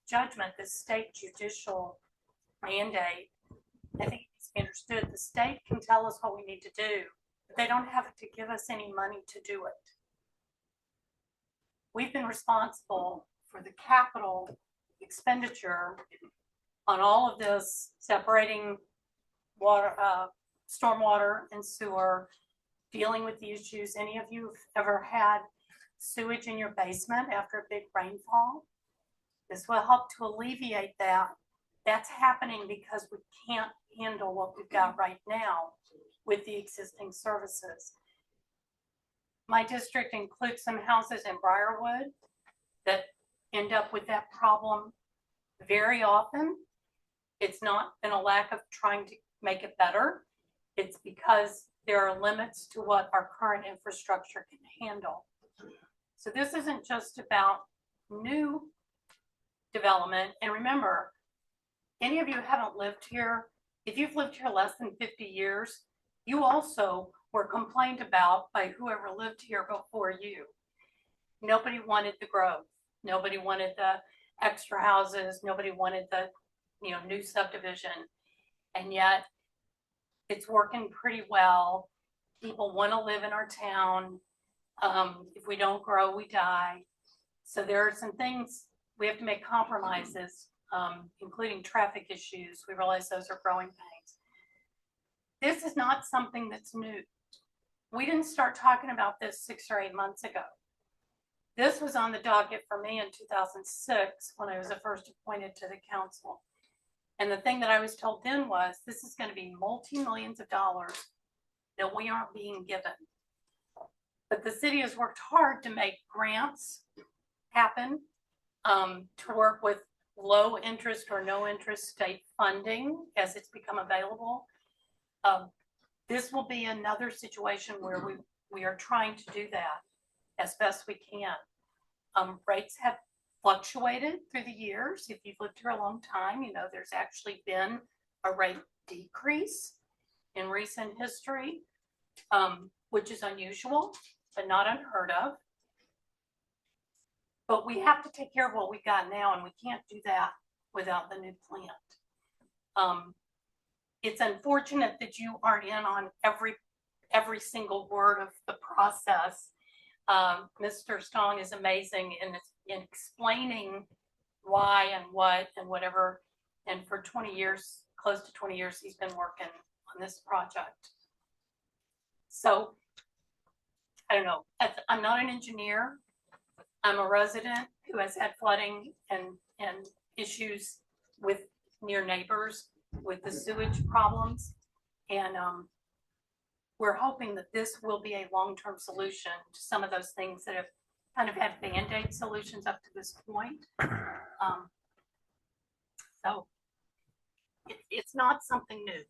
judgment, this state judicial mandate, I think it's understood. The state can tell us what we need to do, but they don't have to give us any money to do it. We've been responsible for the capital expenditure on all of this, separating water, stormwater and sewer, dealing with the issues. Any of you have ever had sewage in your basement after a big rainfall? This will help to alleviate that. That's happening because we can't handle what we've got right now with the existing services. My district includes some houses in Briarwood that end up with that problem very often. It's not been a lack of trying to make it better. It's because there are limits to what our current infrastructure can handle. So this isn't just about new development. And remember, any of you who haven't lived here, if you've lived here less than 50 years, you also were complained about by whoever lived here before you. Nobody wanted the growth. Nobody wanted the extra houses. Nobody wanted the new subdivision. And yet it's working pretty well. People want to live in our town. If we don't grow, we die. So there are some things we have to make compromises including traffic issues. We realize those are growing pains. This is not something that's new. We didn't start talking about this 6 or 8 months ago. This was on the docket for me in 2006 when I was first appointed to the council. And the thing that I was told then was, this is going to be multi-millions of dollars that we aren't being given. But the city has worked hard to make grants happen, to work with low interest or no interest state funding as it's become available. This will be another situation where we are trying to do that as best we can. Rates have fluctuated through the years. If you've lived here a long time, you know there's actually been a rate decrease in recent history, which is unusual, but not unheard of. But we have to take care of what we got now, and we can't do that without the new plant. It's unfortunate that you aren't in on every single word of the process. Mr. Stong is amazing in explaining why and what and whatever. And for 20 years, close to 20 years, he's been working on this project. So I don't know. I'm not an engineer. I'm a resident who has had flooding and issues with near neighbors with the sewage problems. And we're hoping that this will be a long-term solution to some of those things that have kind of had Band-Aid solutions up to this point. So it's not something new.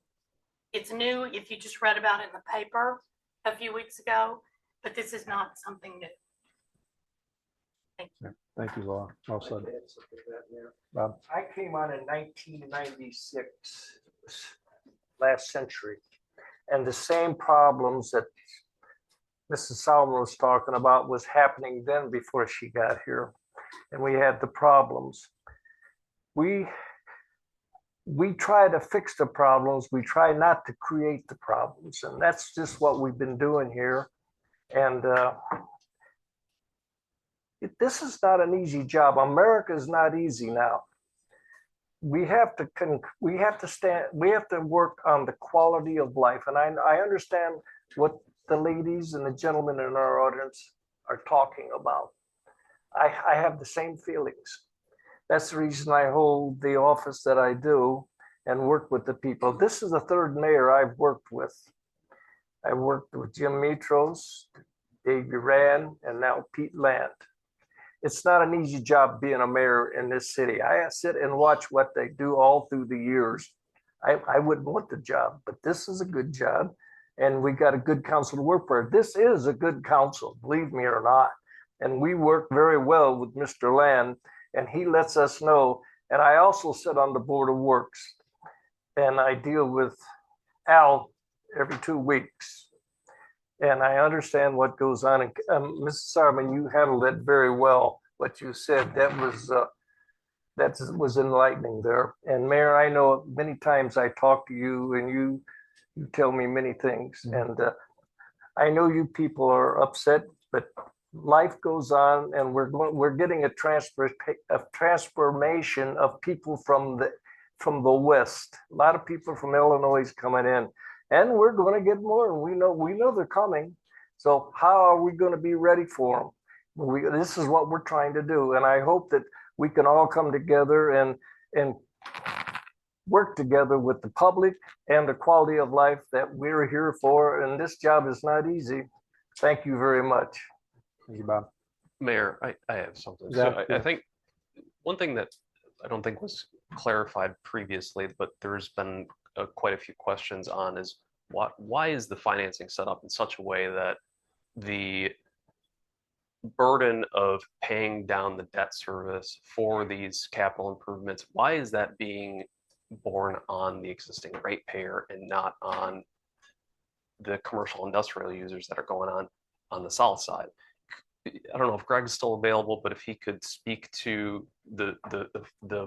It's new if you just read about it in the paper a few weeks ago, but this is not something new. Thank you. Thank you, Laura. Well said. Bob? I came on in 1996, last century, and the same problems that Mrs. Solomon was talking about was happening then before she got here, and we had the problems. We try to fix the problems. We try not to create the problems, and that's just what we've been doing here. And this is not an easy job. America is not easy now. We have to work on the quality of life. And I understand what the ladies and the gentlemen in our audience are talking about. I have the same feelings. That's the reason I hold the office that I do and work with the people. This is the third mayor I've worked with. I worked with Jim Metros, Dave Uran, and now Pete Land. It's not an easy job being a mayor in this city. I sit and watch what they do all through the years. I wouldn't want the job, but this is a good job. And we got a good council to work for. This is a good council, believe me or not. And we work very well with Mr. Land, and he lets us know. And I also sit on the Board of Works, and I deal with Al every 2 weeks. And I understand what goes on. And Mrs. Sarman, you handled it very well. What you said, that was enlightening there. And Mayor, I know many times I talk to you, and you tell me many things. And I know you people are upset, but life goes on, and we're getting a transformation of people from the West. A lot of people from Illinois coming in. And we're going to get more. We know they're coming. So how are we going to be ready for them? This is what we're trying to do. And I hope that we can all come together and work together with the public and the quality of life that we're here for. And this job is not easy. Thank you very much. Thank you, Bob. Mayor, I have something. Yeah, So I think one thing that I don't think was clarified previously, but there's been quite a few questions on is why is the financing set up in such a way that the burden of paying down the debt service for these capital improvements, why is that being borne on the existing ratepayer and not on the commercial industrial users that are going on the south side? I don't know if Greg's still available, but if he could speak to the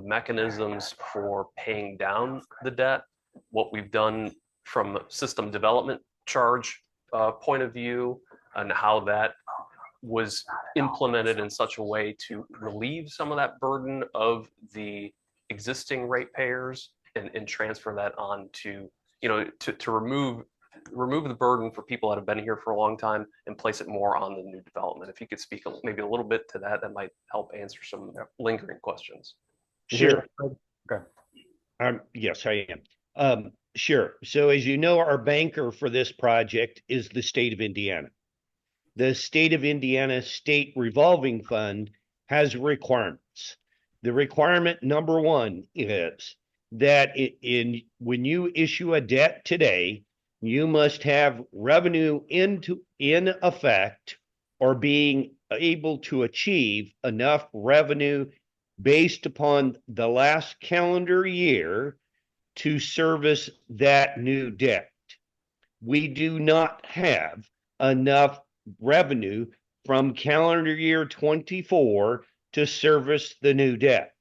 mechanisms for paying down the debt, what we've done from a system development charge point of view, and how that was implemented in such a way to relieve some of that burden of the existing ratepayers and transfer that on to, to remove the burden for people that have been here for a long time and place it more on the new development. If you could speak maybe a little bit to that, that might help answer some lingering questions. Sure. Okay. Yes, I am. Sure. So as you know, our banker for this project is the state of Indiana. The state of Indiana State Revolving Fund has requirements. The requirement number one is that when you issue a debt today, you must have revenue in effect or being able to achieve enough revenue based upon the last calendar year to service that new debt. We do not have enough revenue from calendar year 24 to service the new debt.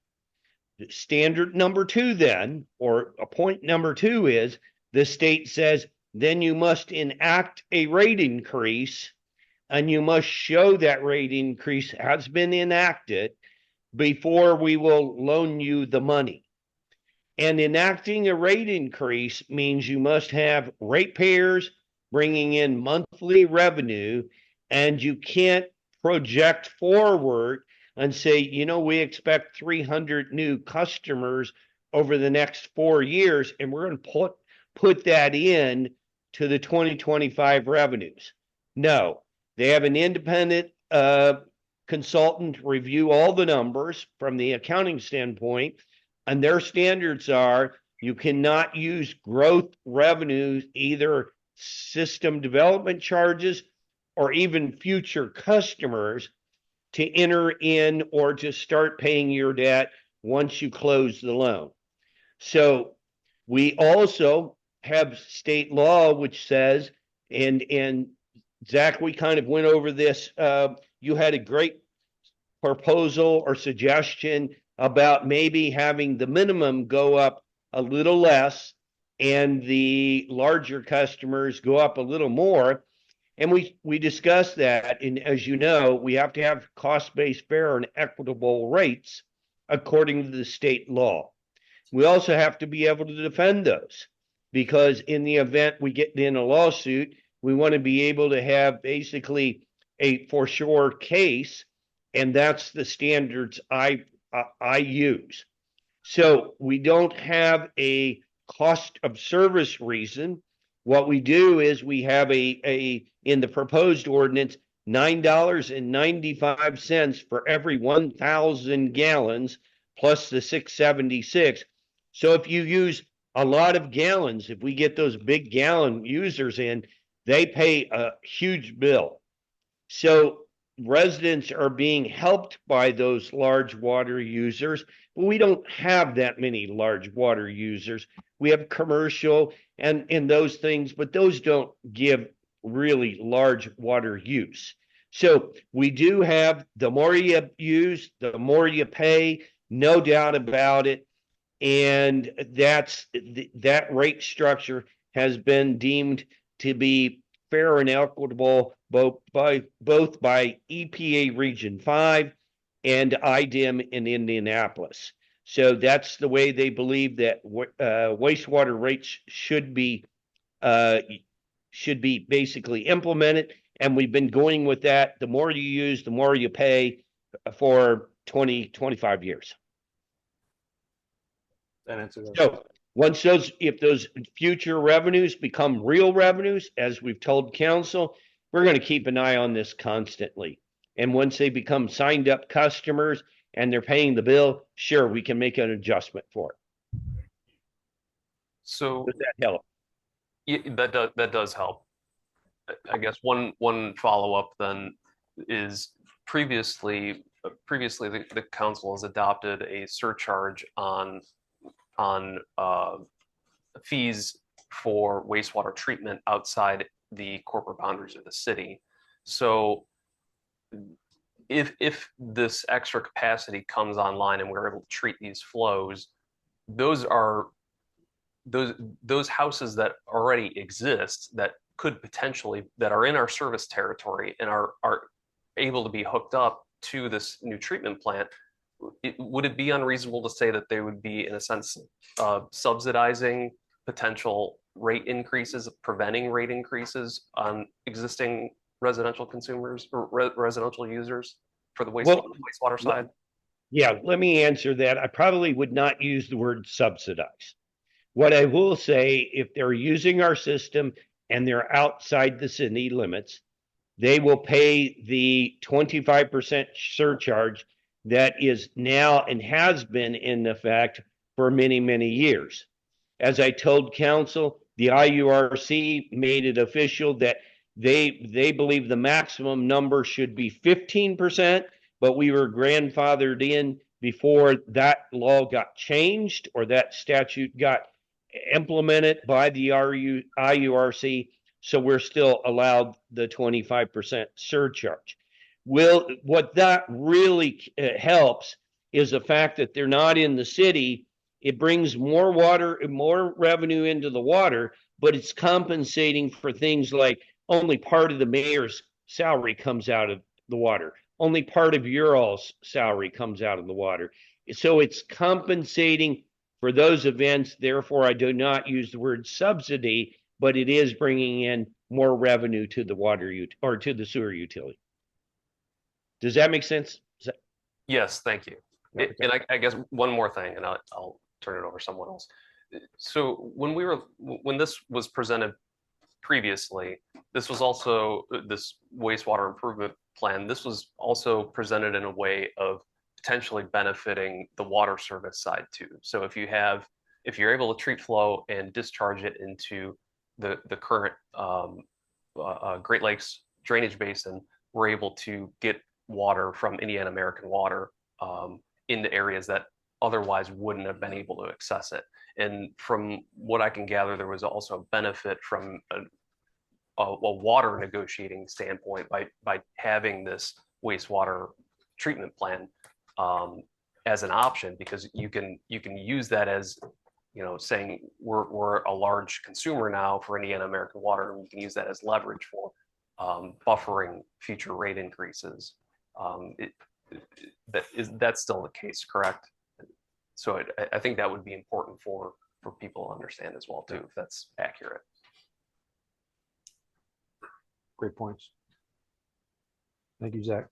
Standard number two then, or a point number two is the state says, then you must enact a rate increase and you must show that rate increase has been enacted before we will loan you the money. And enacting a rate increase means you must have ratepayers bringing in monthly revenue, and you can't project forward and say, we expect 300 new customers over the next 4 years, and we're going to put that in to the 2025 revenues. No, they have an independent consultant review all the numbers from the accounting standpoint, and their standards are you cannot use growth revenues, either system development charges or even future customers, to enter in or to start paying your debt once you close the loan. So we also have state law which says, and Zach, we kind of went over this. You had a great proposal or suggestion about maybe having the minimum go up a little less and the larger customers go up a little more. And we discussed that. And as you know, we have to have cost-based fair and equitable rates according to the state law. We also have to be able to defend those, because in the event we get in a lawsuit, we want to be able to have basically a for sure case, and that's the standards I use. So we don't have a cost of service reason. What we do is we have in the proposed ordinance, $9.95 for every 1,000 gallons plus the 676. So if you use a lot of gallons, if we get those big gallon users in, they pay a huge bill. So residents are being helped by those large water users, but we don't have that many large water users. We have commercial and those things, but those don't give really large water use. So we do have, the more you use, the more you pay, no doubt about it. And that rate structure has been deemed to be fair and equitable both by EPA Region 5 and IDEM in Indianapolis. So that's the way they believe that wastewater rates should be basically implemented. And we've been going with that. The more you use, the more you pay for 25 years. That answers that. So if those future revenues become real revenues, as we've told council, we're going to keep an eye on this constantly. And once they become signed up customers and they're paying the bill, sure, we can make an adjustment for it. So does that help? Yeah, that does help. I guess one follow-up then is previously the council has adopted a surcharge on fees for wastewater treatment outside the corporate boundaries of the city. So if this extra capacity comes online and we're able to treat these flows, those houses that already exist that could potentially, that are in our service territory and are able to be hooked up to this new treatment plant, would it be unreasonable to say that they would be, in a sense, subsidizing potential rate increases, preventing rate increases on existing residential consumers or residential users for the wastewater side? Yeah, let me answer that. I probably would not use the word subsidize. What I will say, if they're using our system and they're outside the city limits, they will pay the 25% surcharge that is now and has been in effect for many, many years. As I told council, the IURC made it official that they believe the maximum number should be 15%, but we were grandfathered in before that law got changed or that statute got implemented by the IURC. So we're still allowed the 25% surcharge. What that really helps is the fact that they're not in the city. It brings more water, more revenue into the water, but it's compensating for things like only part of the mayor's salary comes out of the water. Only part of your all's salary comes out of the water. So it's compensating for those events. Therefore, I do not use the word subsidy, but it is bringing in more revenue to the water or to the sewer utility. Does that make sense? Yes, thank you. And I guess one more thing, and I'll turn it over to someone else. So when this was presented previously, this was also this wastewater improvement plan. This was also presented in a way of potentially benefiting the water service side too. So if you're able to treat flow and discharge it into the current Great Lakes drainage basin, we're able to get water from Indiana American Water into areas that otherwise wouldn't have been able to access it. And from what I can gather, there was also a benefit from a water negotiating standpoint by having this wastewater treatment plan as an option, because you can use that as, saying we're a large consumer now for Indiana American Water, and we can use that as leverage for buffering future rate increases. That's still the case, correct? So I think that would be important for people to understand as well too, if that's accurate. Great points. Thank you, Zach.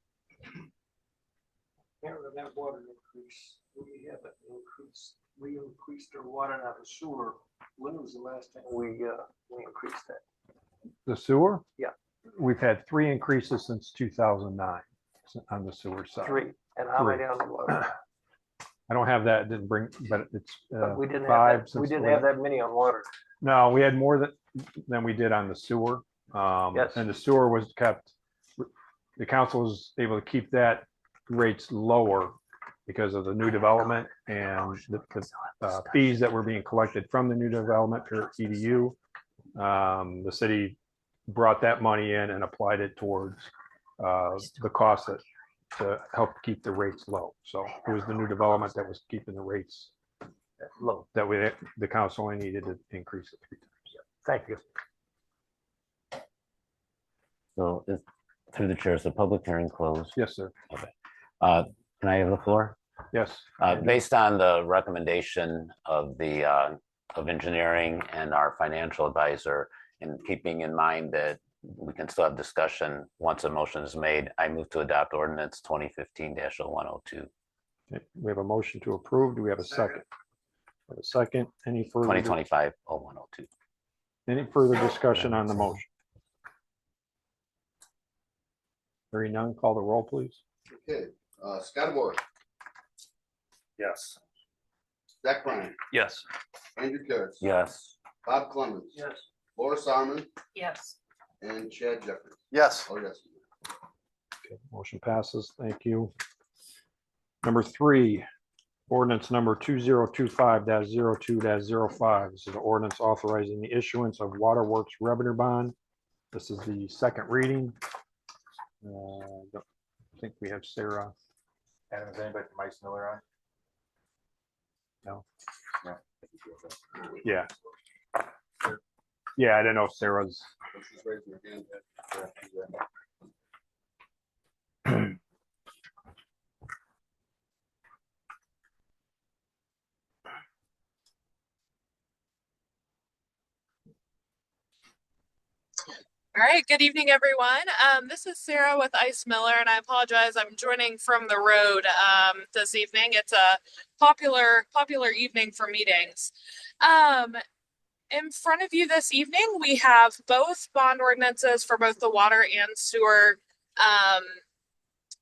That water increase, we haven't increased. We increased our water out of sewer. When was the last time we increased that? The sewer? Yeah. We've had 3 increases since 2009 on the sewer side. 3. And how many on the water? I don't have that, didn't bring, but it's We didn't 5 have that, we didn't have that many on water. No, we had more than we did on the sewer. Yes. And the sewer was kept, the council was able to keep that rates lower because of the new development and the fees that were being collected from the new development per EDU. The city brought that money in and applied it towards the cost to help keep the rates low. So it was the new development that was keeping the rates low, that the council only needed to increase it 3 times. Thank you. So through the chair, is the public hearing closed? Yes, sir. Okay. Can I have the floor? Yes. Based on the recommendation of of engineering and our financial advisor, and keeping in mind that we can still have discussion once a motion is made, I move to adopt ordinance 2015-0102. Okay, we have a motion to approve. Do we have a second? We have a second. Any further? 2025-0102. Any further discussion on the motion? Hearing none, call the roll, please. Okay, Scott Moore, Yes. Zach Bryan, Yes. Andrew Carroll. Yes. Bob Clemens. Yes. Laura Sarman Yes. and Chad Jeffries. Yes. Oh, yes. Okay, motion passes. Thank you. Number 3, ordinance number 2025-02-05. This is an ordinance authorizing the issuance of waterworks revenue bond. This is the second reading. I think we have Sarah. And is anybody from Ice Miller on? No. No. Yeah. Yeah, I don't know if Sarah's. She's raising her hand. All right, good evening, everyone. This is Sarah with Ice Miller, and I apologize. I'm joining from the road this evening. It's a popular evening for meetings. In front of you this evening, we have both bond ordinances for both the water and sewer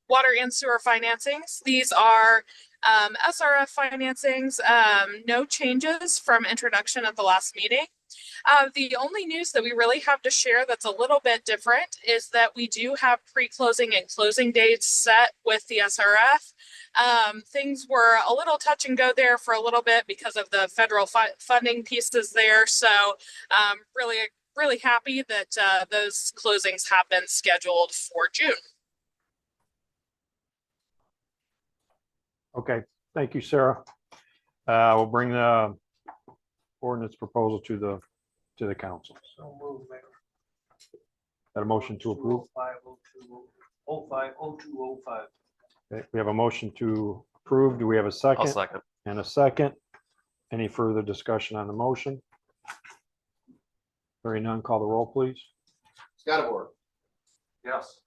financings. These are SRF financings. No changes from introduction at the last meeting. The only news that we really have to share that's a little bit different is that we do have pre-closing and closing dates set with the SRF. Things were a little touch and go there for a little bit because of the federal funding pieces there. So really happy that those closings have been scheduled for June. Okay, thank you, Sarah. We'll bring the ordinance proposal to the council. So move, Mayor. Got a motion to approve? 050205. Okay, we have a motion to approve. Do we have a second? I'll second. And a second. Any further discussion on the motion? Hearing none, call the roll, please. Scottabore. Yes.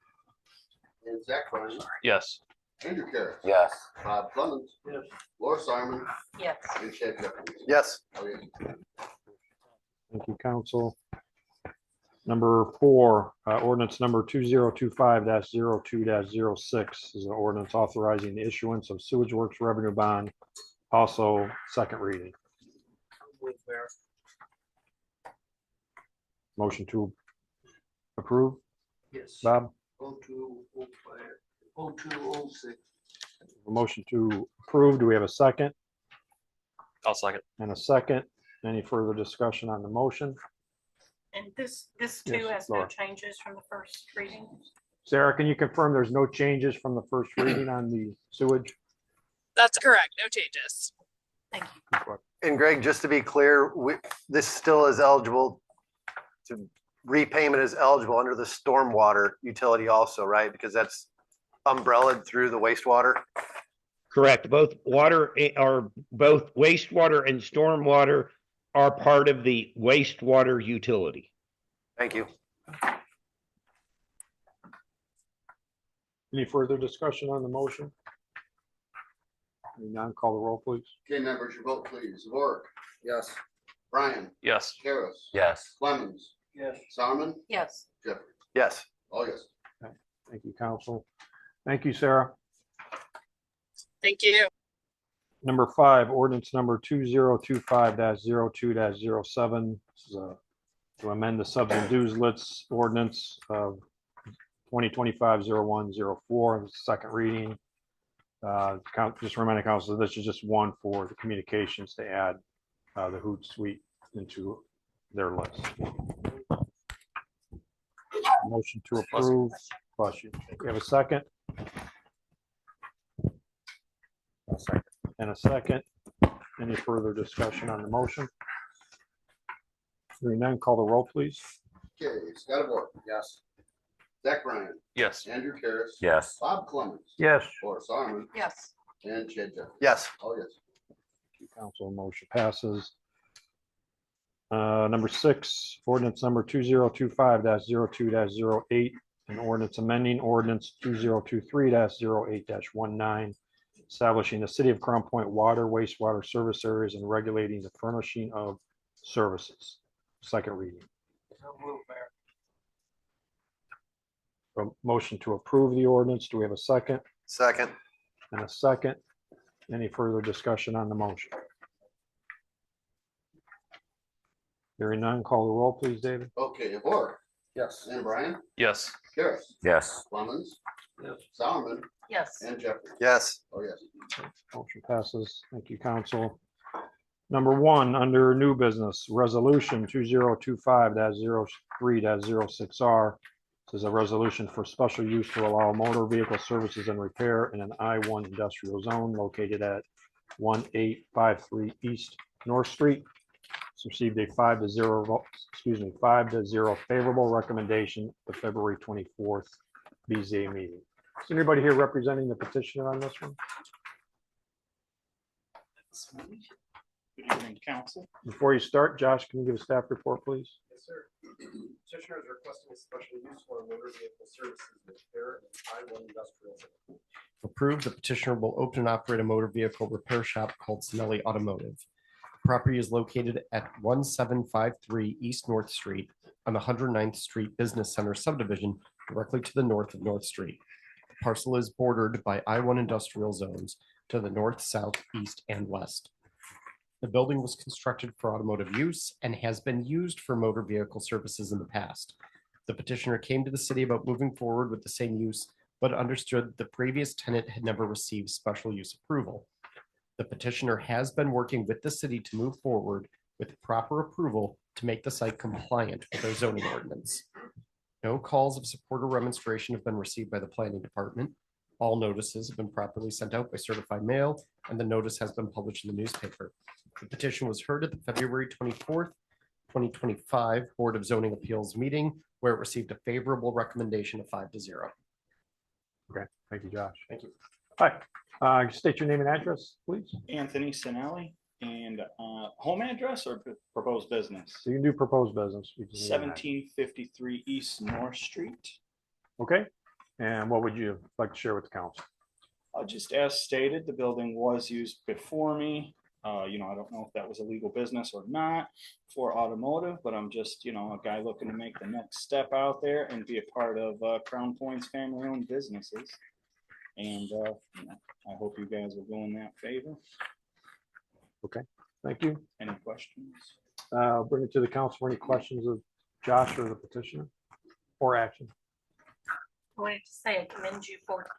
And Zach Bryan. Yes. Andrew Carroll. Yes. Bob Clemens. Yes. Laura Sarman. Yes. And Chad Jeffries. Yes. Oh, yes. Thank you, council. Number 4, ordinance number 2025-02-06 is an ordinance authorizing the issuance of sewage works revenue bond. Also, second reading. Move, Mayor. Motion to approve, Yes. Bob? 0205, 0206. A motion to approve. Do we have a second? I'll second. And a second. Any further discussion on the motion? And this too Yes, has no Laura. changes from the first reading. Sarah, can you confirm there's no changes from the first reading on the sewage? That's correct. No changes. Thank you. And Greg, just to be clear, this still is eligible to repayment is eligible under the stormwater utility also, right? Because that's umbrellaed through the wastewater. Correct. Both both wastewater and stormwater are part of the wastewater utility. Thank you. Any further discussion on the motion? Hearing none, call the roll, please. Okay, members, your vote, please. Vork. Yes. Bryan. Yes. Karas. Yes. Clemens. Yes. Sarman. Yes. Jeffries. Yes. Oh, yes. Thank you, council. Thank you, Sarah. Thank you. Number 5, ordinance number 2025-02-07. This is to amend the subs and dues lists ordinance of 2025-0104, second reading. Just remind the council, this is just one for the communications to add the Hootsuite into their list. Motion to approve. Bless you. We have a second? And a second. Any further discussion on the motion? Hearing none, call the roll, please. Okay, Scottabore. Yes. Zach Bryan. Yes. Andrew Carroll. Yes. Bob Clemens. Yes. Laura Sarman. Yes. And Chad Jeffries. Yes. Oh, yes. Council motion passes. Number 6, ordinance number 2025-02-08, an ordinance amending ordinance 2023-08-19, establishing the city of Crown Point water, wastewater service areas and regulating the furnishing of services. Second reading. So move, Mayor. A motion to approve the ordinance. Do we have a second? Second. And a second. Any further discussion on the motion? Hearing none, call the roll, please, David. Okay, Vork. Yes. And Bryan. Yes. Karas. Yes. Clemens. Yes. Sarman. Yes. And Jeffries. Yes. Oh, yes. Motion passes. Thank you, council. Number 1, under new business, resolution 2025-03-06R. This is a resolution for special use to allow motor vehicle services and repair in an I-1 industrial zone located at 1853 East North Street. It's received a 5-0 favorable recommendation at the February 24th BZA meeting. Is anybody here representing the petitioner on this one? Good evening, council. Before you start, Josh, can you give a staff report, please? Yes, sir. Petitioner is requesting a special use for motor vehicle services repair in I-1 industrial zone. Approved, the petitioner will open and operate a motor vehicle repair shop called Sinelli Automotive. The property is located at 1753 East North Street on the 109th Street Business Center subdivision directly to the north of North Street. The parcel is bordered by I-1 industrial zones to the north, south, east, and west. The building was constructed for automotive use and has been used for motor vehicle services in the past. The petitioner came to the city about moving forward with the same use, but understood the previous tenant had never received special use approval. The petitioner has been working with the city to move forward with proper approval to make the site compliant with their zoning ordinance. No calls of support or remonstration have been received by the planning department. All notices have been properly sent out by certified mail, and the notice has been published in the newspaper. The petition was heard at the February 24th, 2025 Board of Zoning Appeals meeting, where it received a favorable recommendation of 5-0. Okay, thank you, Josh. Thank you. Hi, state your name and address, please. Anthony Sinelli, and home address or proposed business? So you can do proposed business. 1753 East North Street. Okay, and what would you like to share with the council? Just as stated, the building was used before me. I don't know if that was a legal business or not for automotive, but I'm just, a guy looking to make the next step out there and be a part of Crown Point's family-owned businesses. And, I hope you guys will go in that favor. Okay, thank you. Any questions? Bring it to the council for any questions of Josh or the petitioner or action. I wanted to say I commend you for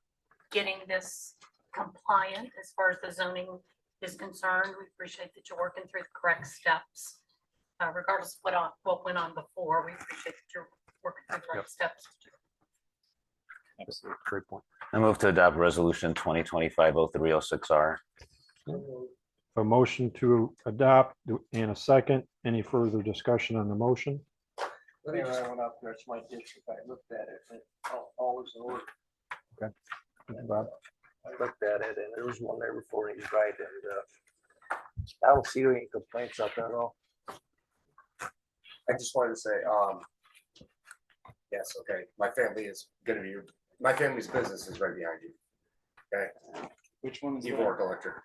getting this compliant as far as the zoning is concerned. We appreciate that you're working through the correct steps. Regardless of what went on before, we appreciate that you're working through the right steps. Absolutely, great point. I move to adopt resolution 2025-0306R. A motion to adopt and a second. Any further discussion on the motion? When I went up there, it's my district. I looked at it and all was in order. Okay. Bob? I looked at it and there was one there before and he's right. And I don't see any complaints out there at all. I just wanted to say, yes, okay, my family's business is right behind you. Okay, which one is Evork Electric?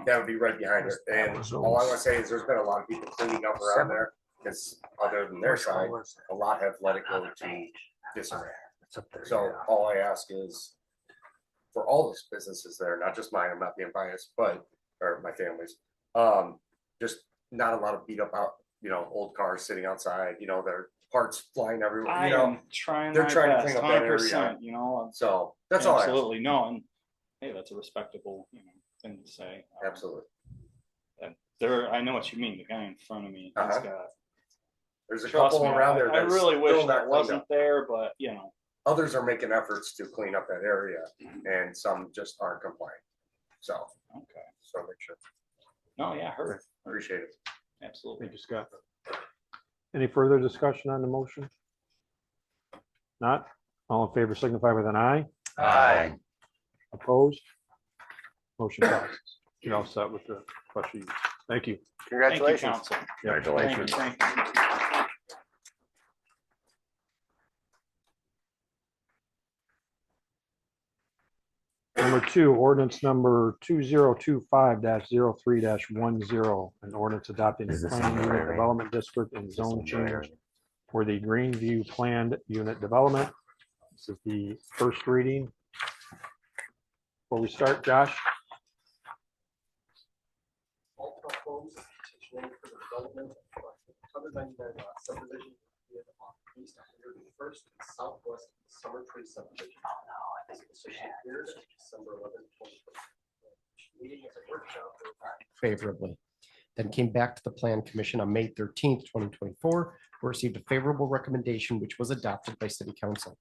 That would be right behind it. And all I want to say is there's been a lot of people cleaning up around there because other than their side, a lot have let it go to disarray. So all I ask is for all those businesses there, not just mine, I'm not being biased, or my family's, just not a lot of beat up out, old cars sitting outside, their parts flying everywhere. I am trying. They're trying best, to clean up that area. 100%, So that's all I ask. Absolutely, no, and hey, that's a respectable, thing to say. Absolutely. And I know what you mean. The guy in front of me, he's got. There's a Trust couple me, around there. I that's really wish still not that cleaned wasn't up. there, but Others are making efforts to clean up that area, and some just aren't compliant. So okay, so make sure. No, yeah, heard. Appreciate it. Absolutely. Thank you, Scott. Any further discussion on the motion? Not? All in favor signify with an eye. Aye. Opposed? Motion passes. You're all set with the special use. Thank you. Congratulations. Thank you, council. Yeah. Congratulations. Thank you. Number 2, ordinance number 2025-03-10, an ordinance adopting Is the this planning on the unit right? development district and zone change for the Greenview planned unit development. This is the first reading. Before we start, Josh? All proposed petitioning for the development of 199 lot subdivision on east 101st and southwest Summer Tree subdivision. December 11th, 2020. Meeting as a workshop. Favorably. Then came back to the Plan Commission on May 13th, 2024, received a favorable recommendation, which was adopted by City Council.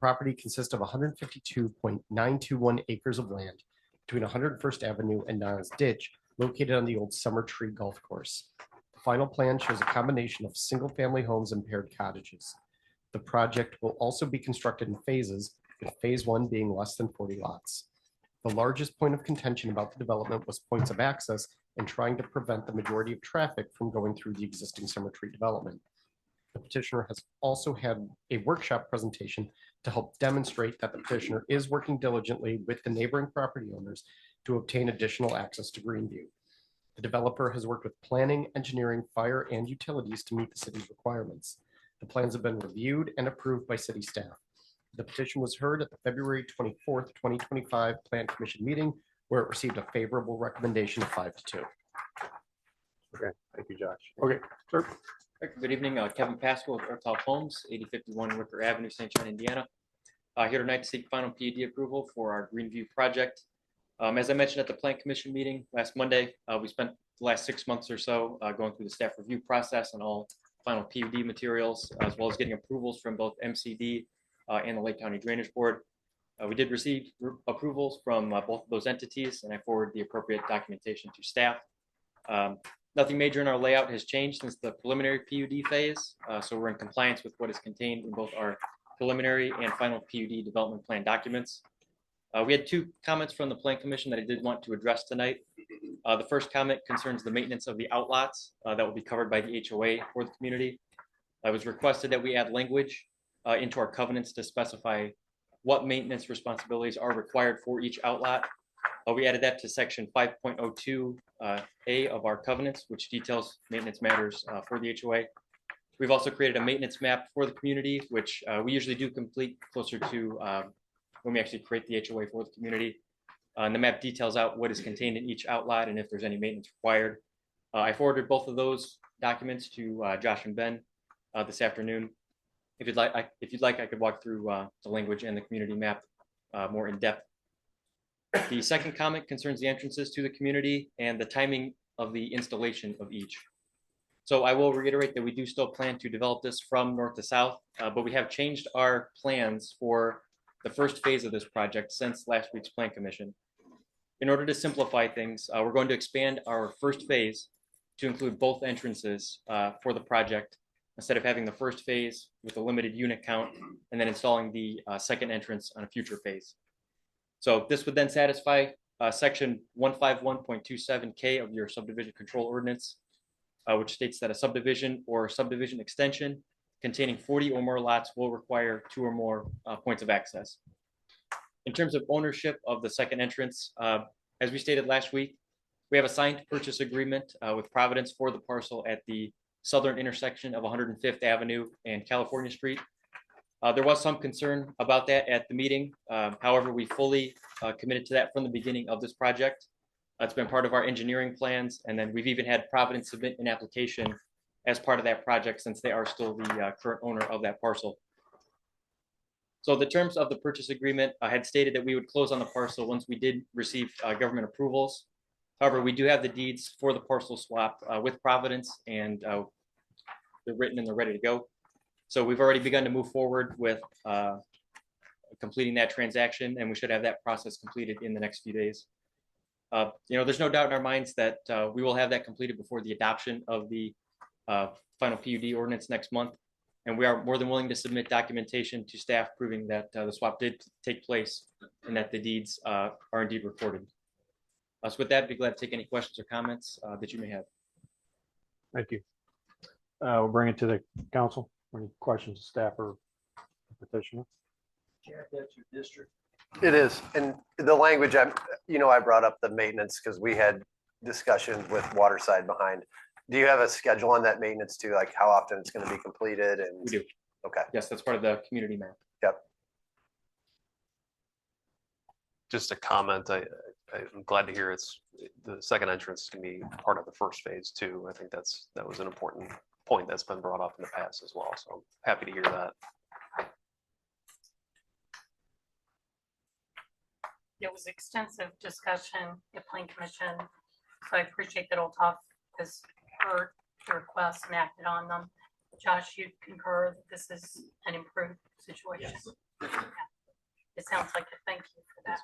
Property consists of 152.921 acres of land between 101st Avenue and Niles Ditch, located on the old Summer Tree Golf Course. The final plan shows a combination of single-family homes and paired cottages. The project will also be constructed in phases, with phase 1 being less than 40 lots. The largest point of contention about the development was points of access and trying to prevent the majority of traffic from going through the existing Summer Tree development. The petitioner has also had a workshop presentation to help demonstrate that the petitioner is working diligently with the neighboring property owners to obtain additional access to Greenview. The developer has worked with planning, engineering, fire, and utilities to meet the city's requirements. The plans have been reviewed and approved by city staff. The petition was heard at the February 24th, 2025 Plan Commission meeting, where it received a favorable recommendation of 5-2. Okay, thank you, Josh. Okay, sir. Good evening, Kevin Pascal with Earthoff Homes, 8051 Wicker Avenue, St. John, Indiana. Here tonight to seek final PUD approval for our Greenview project. As I mentioned at the Plan Commission meeting last Monday, we spent the last 6 months or so going through the staff review process on all final PUD materials, as well as getting approvals from both MCD and the Lake County Drainage Board. We did receive approvals from both of those entities, and I forwarded the appropriate documentation to staff. Nothing major in our layout has changed since the preliminary PUD phase, so we're in compliance with what is contained in both our preliminary and final PUD development plan documents. We had 2 comments from the Plan Commission that I did want to address tonight. The first comment concerns the maintenance of the outlots that will be covered by the HOA for the community. It was requested that we add language into our covenants to specify what maintenance responsibilities are required for each outlot. We added that to section 5.02 A of our covenants, which details maintenance matters for the HOA. We've also created a maintenance map for the community, which we usually do complete closer to when we actually create the HOA for the community. And the map details out what is contained in each outlet and if there's any maintenance required. I forwarded both of those documents to Josh and Ben this afternoon. If you'd like, I could walk through the language and the community map more in depth. The second comment concerns the entrances to the community and the timing of the installation of each. So I will reiterate that we do still plan to develop this from north to south, but we have changed our plans for the first phase of this project since last week's Plan Commission. In order to simplify things, we're going to expand our first phase to include both entrances for the project, instead of having the first phase with a limited unit count and then installing the second entrance on a future phase. So this would then satisfy section 151.27K of your subdivision control ordinance, which states that a subdivision or subdivision extension containing 40 or more lots will require 2 or more points of access. In terms of ownership of the second entrance, as we stated last week, we have a signed purchase agreement with Providence for the parcel at the southern intersection of 105th Avenue and California Street. There was some concern about that at the meeting. However, we fully committed to that from the beginning of this project. It's been part of our engineering plans, and then we've even had Providence submit an application as part of that project since they are still the current owner of that parcel. So the terms of the purchase agreement had stated that we would close on the parcel once we did receive government approvals. However, we do have the deeds for the parcel swap with Providence, and they're written and they're ready to go. So we've already begun to move forward with completing that transaction, and we should have that process completed in the next few days. There's no doubt in our minds that we will have that completed before the adoption of the final PUD ordinance next month. And we are more than willing to submit documentation to staff proving that the swap did take place and that the deeds are indeed recorded. So with that, I'd be glad to take any questions or comments that you may have. Thank you. We'll bring it to the council. Any questions, staff or petitioner? Jack, that's your district. It is, and the language I brought up the maintenance because we had discussions with Waterside behind. Do you have a schedule on that maintenance too, like how often it's going to be completed? And we do. Okay. Yes, that's part of the community map. Yep. Just a comment. I'm glad to hear the second entrance can be part of the first phase too. I think that was an important point that's been brought up in the past as well. So I'm happy to hear that. It was extensive discussion at Plan Commission, so I appreciate that Earthoff has heard the requests and acted on them. Josh, you concur that this is an improved situation? Yes. Yeah. It sounds like a thank you for that.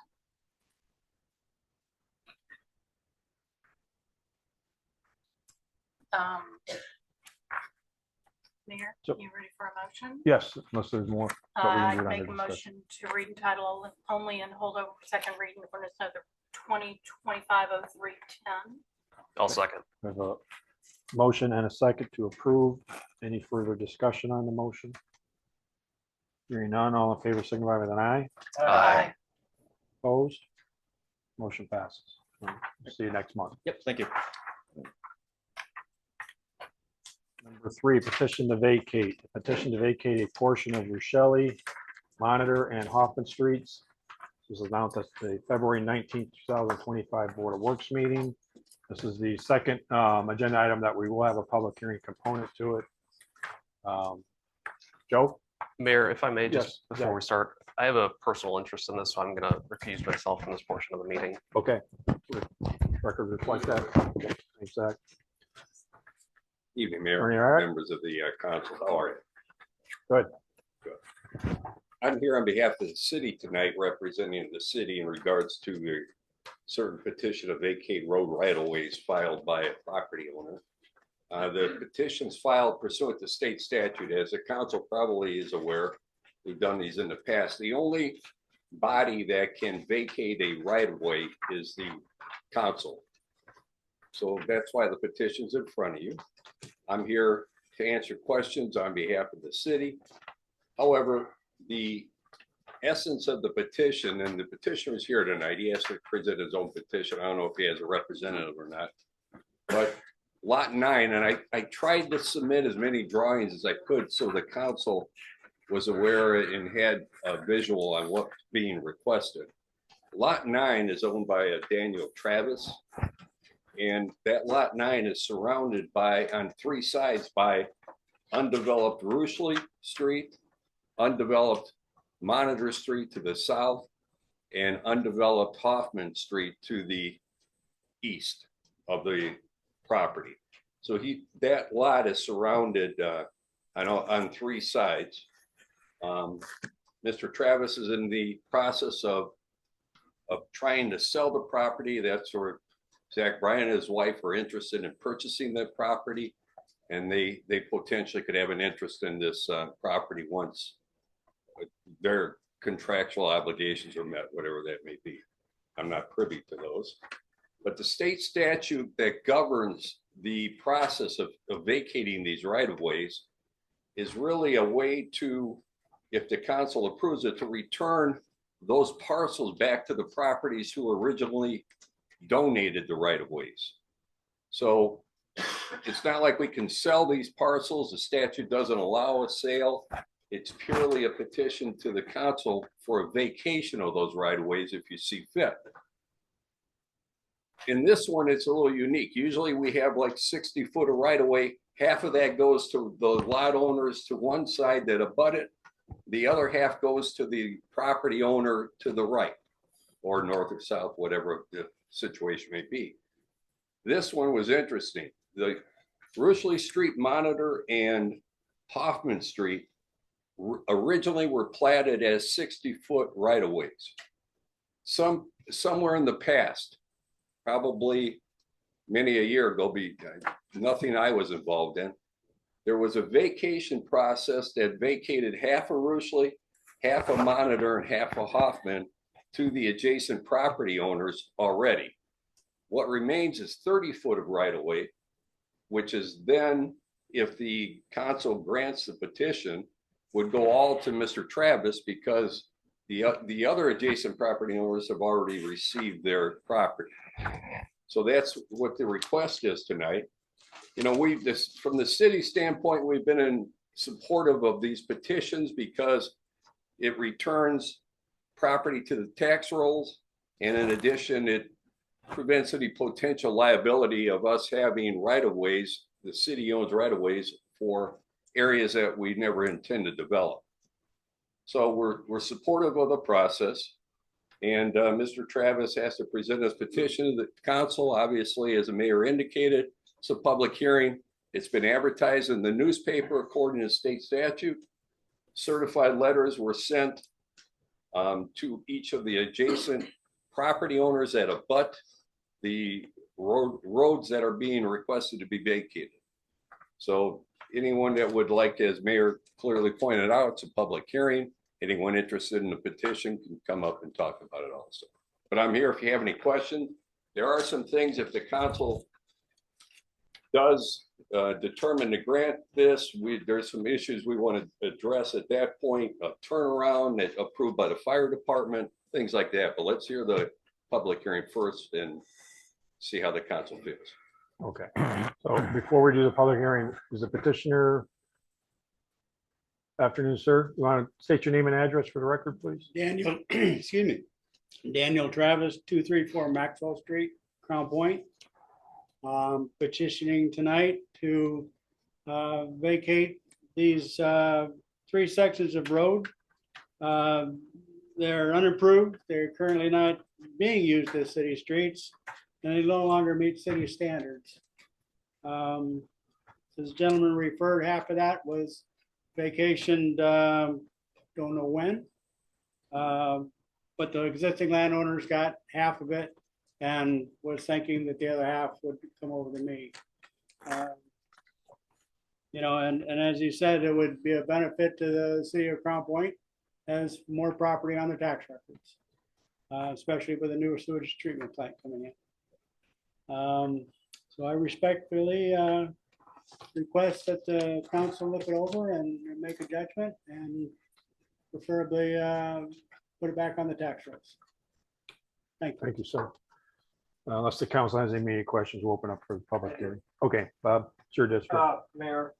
Mayor, So, you ready for a motion? Yes, unless there's more. but we can I do it make under a discussion. motion to read in title only and hold over for second reading of ordinance number 2025-0310. I'll second. There's a motion and a second to approve Any further discussion on the motion? Hearing none, all in favor, signify with an eye. Aye. Opposed? Motion passes. See you next month. Yep, thank you. Number 3, petition to vacate. A petition to vacate a portion of Rochelle, Monitor, and Hoffman Streets. This was announced at the February 19th, 2025 Board of Works meeting. This is the second agenda item that we will have a public hearing component to it. Joe? Mayor, if I may, just Yes, before Zach. we start, I have a personal interest in this, so I'm going to recuse myself from this portion of the meeting. Okay. Record reflect that. Thanks, Zach. Evening, Mayor, Ernie, all right? members of the council. How are you? Good. Good. I'm here on behalf of the city tonight, representing the city in regards to the certain petition to vacate road right-of-ways filed by a property owner. The petitions filed pursuant to state statute, as the council probably is aware, we've done these in the past. The only body that can vacate a right-of-way is the council. So that's why the petition's in front of you. I'm here to answer questions on behalf of the city. However, the essence of the petition, and the petitioner is here tonight, he has to present his own petition. I don't know if he has a representative or not. But lot 9, and I tried to submit as many drawings as I could so the council was aware and had a visual on what's being requested. Lot 9 is owned by a Daniel Travis. And that lot 9 is surrounded by, on 3 sides, by undeveloped Ruchley Street, undeveloped Monitor Street to the south, and undeveloped Hoffman Street to the east of the property. So that lot is surrounded on 3 sides. Mr. Travis is in the process of trying to sell the property. That's where Zach Bryan and his wife are interested in purchasing the property, and they potentially could have an interest in this property once their contractual obligations are met, whatever that may be. I'm not privy to those. But the state statute that governs the process of vacating these right-of-ways is really a way to, if the council approves it, to return those parcels back to the properties who originally donated the right-of-ways. So it's not like we can sell these parcels. The statute doesn't allow a sale. It's purely a petition to the council for a vacation of those right-of-ways if you see fit. In this one, it's a little unique. Usually we have like 60 foot of right-of-way. Half of that goes to the lot owners to one side that abut it. The other half goes to the property owner to the right, or north or south, whatever the situation may be. This one was interesting. The Ruchley Street, Monitor, and Hoffman Street originally were platted as 60-foot right-of-ways. Somewhere in the past, probably many a year ago, nothing I was involved in, there was a vacation process that vacated half of Ruchley, half of Monitor, and half of Hoffman to the adjacent property owners already. What remains is 30 foot of right-of-way, which is then, if the council grants the petition, would go all to Mr. Travis, because the other adjacent property owners have already received their property. So that's what the request is tonight. You know, from the city standpoint, we've been in supportive of these petitions because it returns property to the tax rolls. And in addition, it prevents any potential liability of us having right-of-ways. The city owns right-of-ways for areas that we never intend to develop. So we're supportive of the process. And Mr. Travis has to present his petition to the council. Obviously, as the mayor indicated, it's a public hearing. It's been advertised in the newspaper according to state statute. Certified letters were sent to each of the adjacent property owners that abut the roads that are being requested to be vacated. So anyone that would like, as mayor clearly pointed out, it's a public hearing. Anyone interested in the petition can come up and talk about it also. But I'm here if you have any questions. There are some things, if the council does determined to grant this. There's some issues we want to address at that point, a turnaround that approved by the fire department, things like that. But let's hear the public hearing first and see how the council feels. Okay, so before we do the public hearing, is the petitioner? Afternoon, sir. You want to state your name and address for the record, please? Daniel, excuse me, Daniel Travis, 234 Maxwell Street, Crown Point. Petitioning tonight to vacate these 3 sections of road. They're unapproved. They're currently not being used as city streets, and they no longer meet city standards. This gentleman referred, half of that was vacationed, don't know when. But the existing landowners got half of it and was thinking that the other half would come over to me. You know, and as you said, it would be a benefit to the city of Crown Point as more property on their tax records, especially with a newer sewage treatment plant coming in. So I respectfully request that the council look it over and make a judgment and preferably put it back on the tax rolls. Thank you. Thank you, sir. Unless the council has any immediate questions, we'll open up for the public hearing. Okay, Bob, it's your district. Mayor,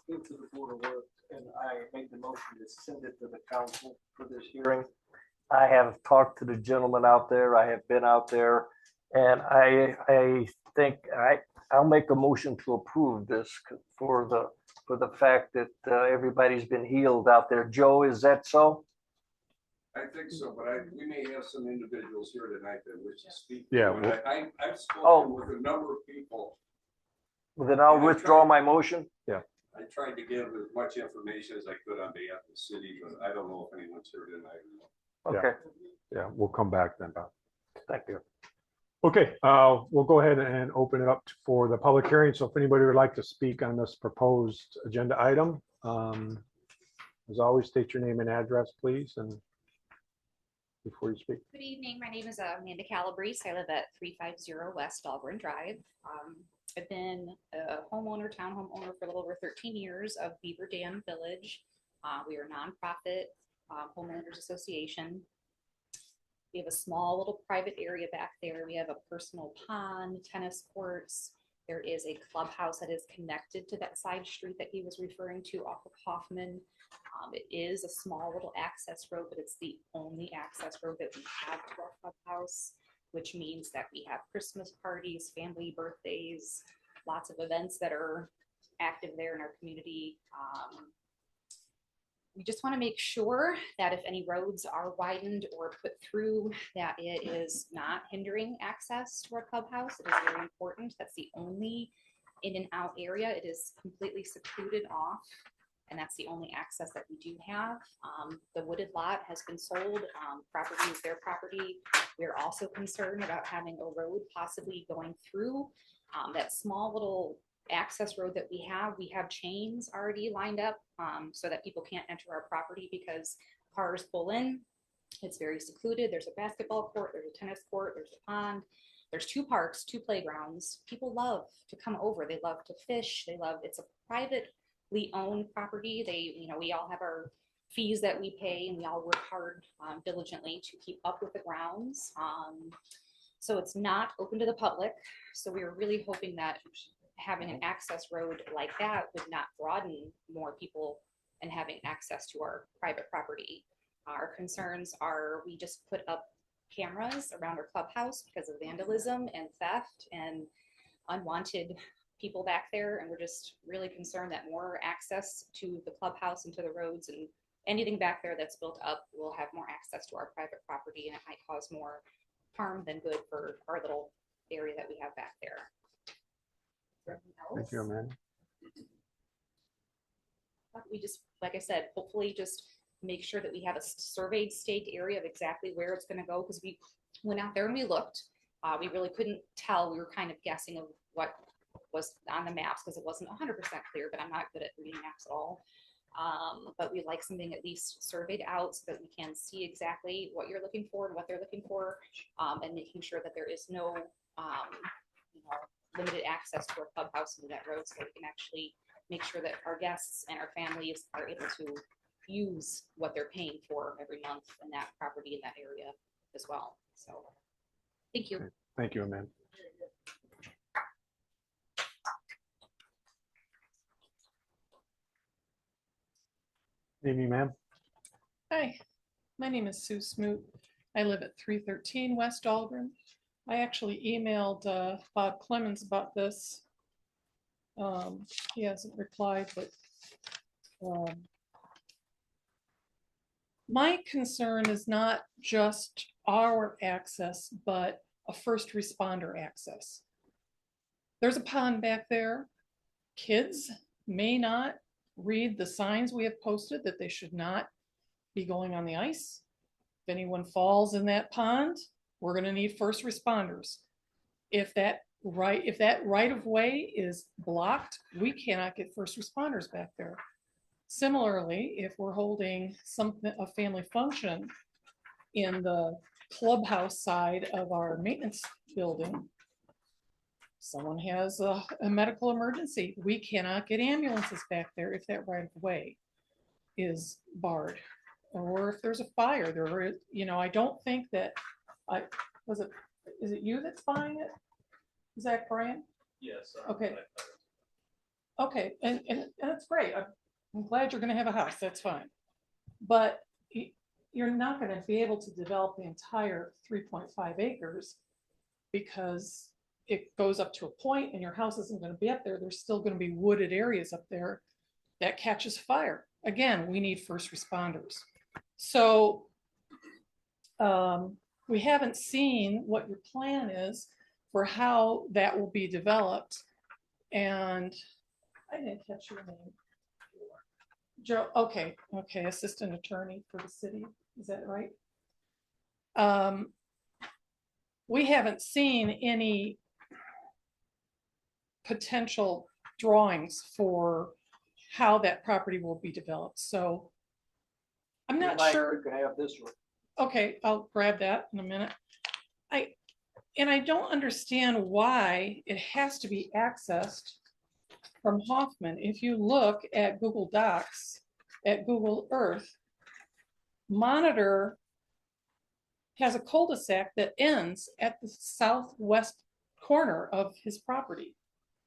into the Board of Works, and I made the motion to send it to the council for this hearing. I have talked to the gentleman out there. I have been out there, and I think I'll make a motion to approve this for the fact that everybody's been healed out there. Joe, is that so? I think so, but we may have some individuals here tonight that wish to speak. Yeah, I've spoken with a number of people. Well, then I'll withdraw my motion. Yeah. I tried to give as much information as I could on behalf of the city, but I don't know if anyone's here tonight. Okay. Yeah, we'll come back then, Bob. Thank you. Okay, we'll go ahead and open it up for the public hearing. So if anybody would like to speak on this proposed agenda item, as always, state your name and address, please, and before you speak. Good evening. My name is Amanda Calabrese. I live at 350 West Dahlgren Drive. I've been a homeowner, townhome owner for a little over 13 years of Beaver Dam Village. We are a nonprofit homeowners association. We have a small little private area back there. We have a personal pond, tennis courts. There is a clubhouse that is connected to that side street that he was referring to off of Hoffman. It is a small little access road, but it's the only access road that we have to our clubhouse, which means that we have Christmas parties, family birthdays, lots of events that are active there in our community. We just want to make sure that if any roads are widened or put through, that it is not hindering access to our clubhouse. It is very important. That's the only in and out area. It is completely secluded off, and that's the only access that we do have. The wooded lot has been sold. Property is their property. We're also concerned about having a road possibly going through that small little access road that we have chains already lined up so that people can't enter our property because cars pull in. It's very secluded. There's a basketball court, there's a tennis court, there's a pond, there's 2 parks, 2 playgrounds. People love to come over. They love to fish. It's a privately owned property. We all have our fees that we pay, and we all work hard diligently to keep up with the grounds. So it's not open to the public. So we were really hoping that having an access road like that would not broaden more people and having access to our private property. Our concerns are we just put up cameras around our clubhouse because of vandalism and theft and unwanted people back there. And we're just really concerned that more access to the clubhouse and to the roads and anything back there that's built up will have more access to our private property, and it might cause more harm than good for our little area that we have back there. Thank you, Amanda. We just, like I said, hopefully just make sure that we have a surveyed stake area of exactly where it's going to go, because we went out there and we looked. We really couldn't tell. We were kind of guessing of what was on the maps because it wasn't 100% clear, but I'm not good at reading maps at all. But we like something at least surveyed out so that we can see exactly what you're looking for and what they're looking for, and making sure that there is no limited access to our clubhouse into that road, so we can actually make sure that our guests and our families are able to use what they're paying for every month in that property in that area as well. So, thank you. Thank you, Amanda. Amy, ma'am. Hi, my name is Sue Smoot. I live at 313 West Dahlgren. I actually emailed Bob Clemens about this. He hasn't replied, but my concern is not just our access, but a first responder access. There's a pond back there. Kids may not read the signs we have posted that they should not be going on the ice. If anyone falls in that pond, we're going to need first responders. If that right of way is blocked, we cannot get first responders back there. Similarly, if we're holding a family function in the clubhouse side of our maintenance building, someone has a medical emergency, we cannot get ambulances back there if that right of way is barred. Or if there's a fire, I don't think that, is it you that's buying it? Zach Bryan? Yes. Okay. Okay, and that's great. I'm glad you're gonna have a house, that's fine. But you're not gonna be able to develop the entire 3.5 acres because it goes up to a point and your house isn't gonna be up there. There's still gonna be wooded areas up there that catches fire. Again, we need first responders. So we haven't seen what your plan is for how that will be developed. And I didn't catch your name. Joe, okay, assistant attorney for the city, is that right? We haven't seen any potential drawings for how that property will be developed, so I'm not sure. We could have this one. Okay, I'll grab that in a minute. I don't understand why it has to be accessed from Hoffman. If you look at Google Docs, at Google Earth, Monitor has a cul-de-sac that ends at the southwest corner of his property.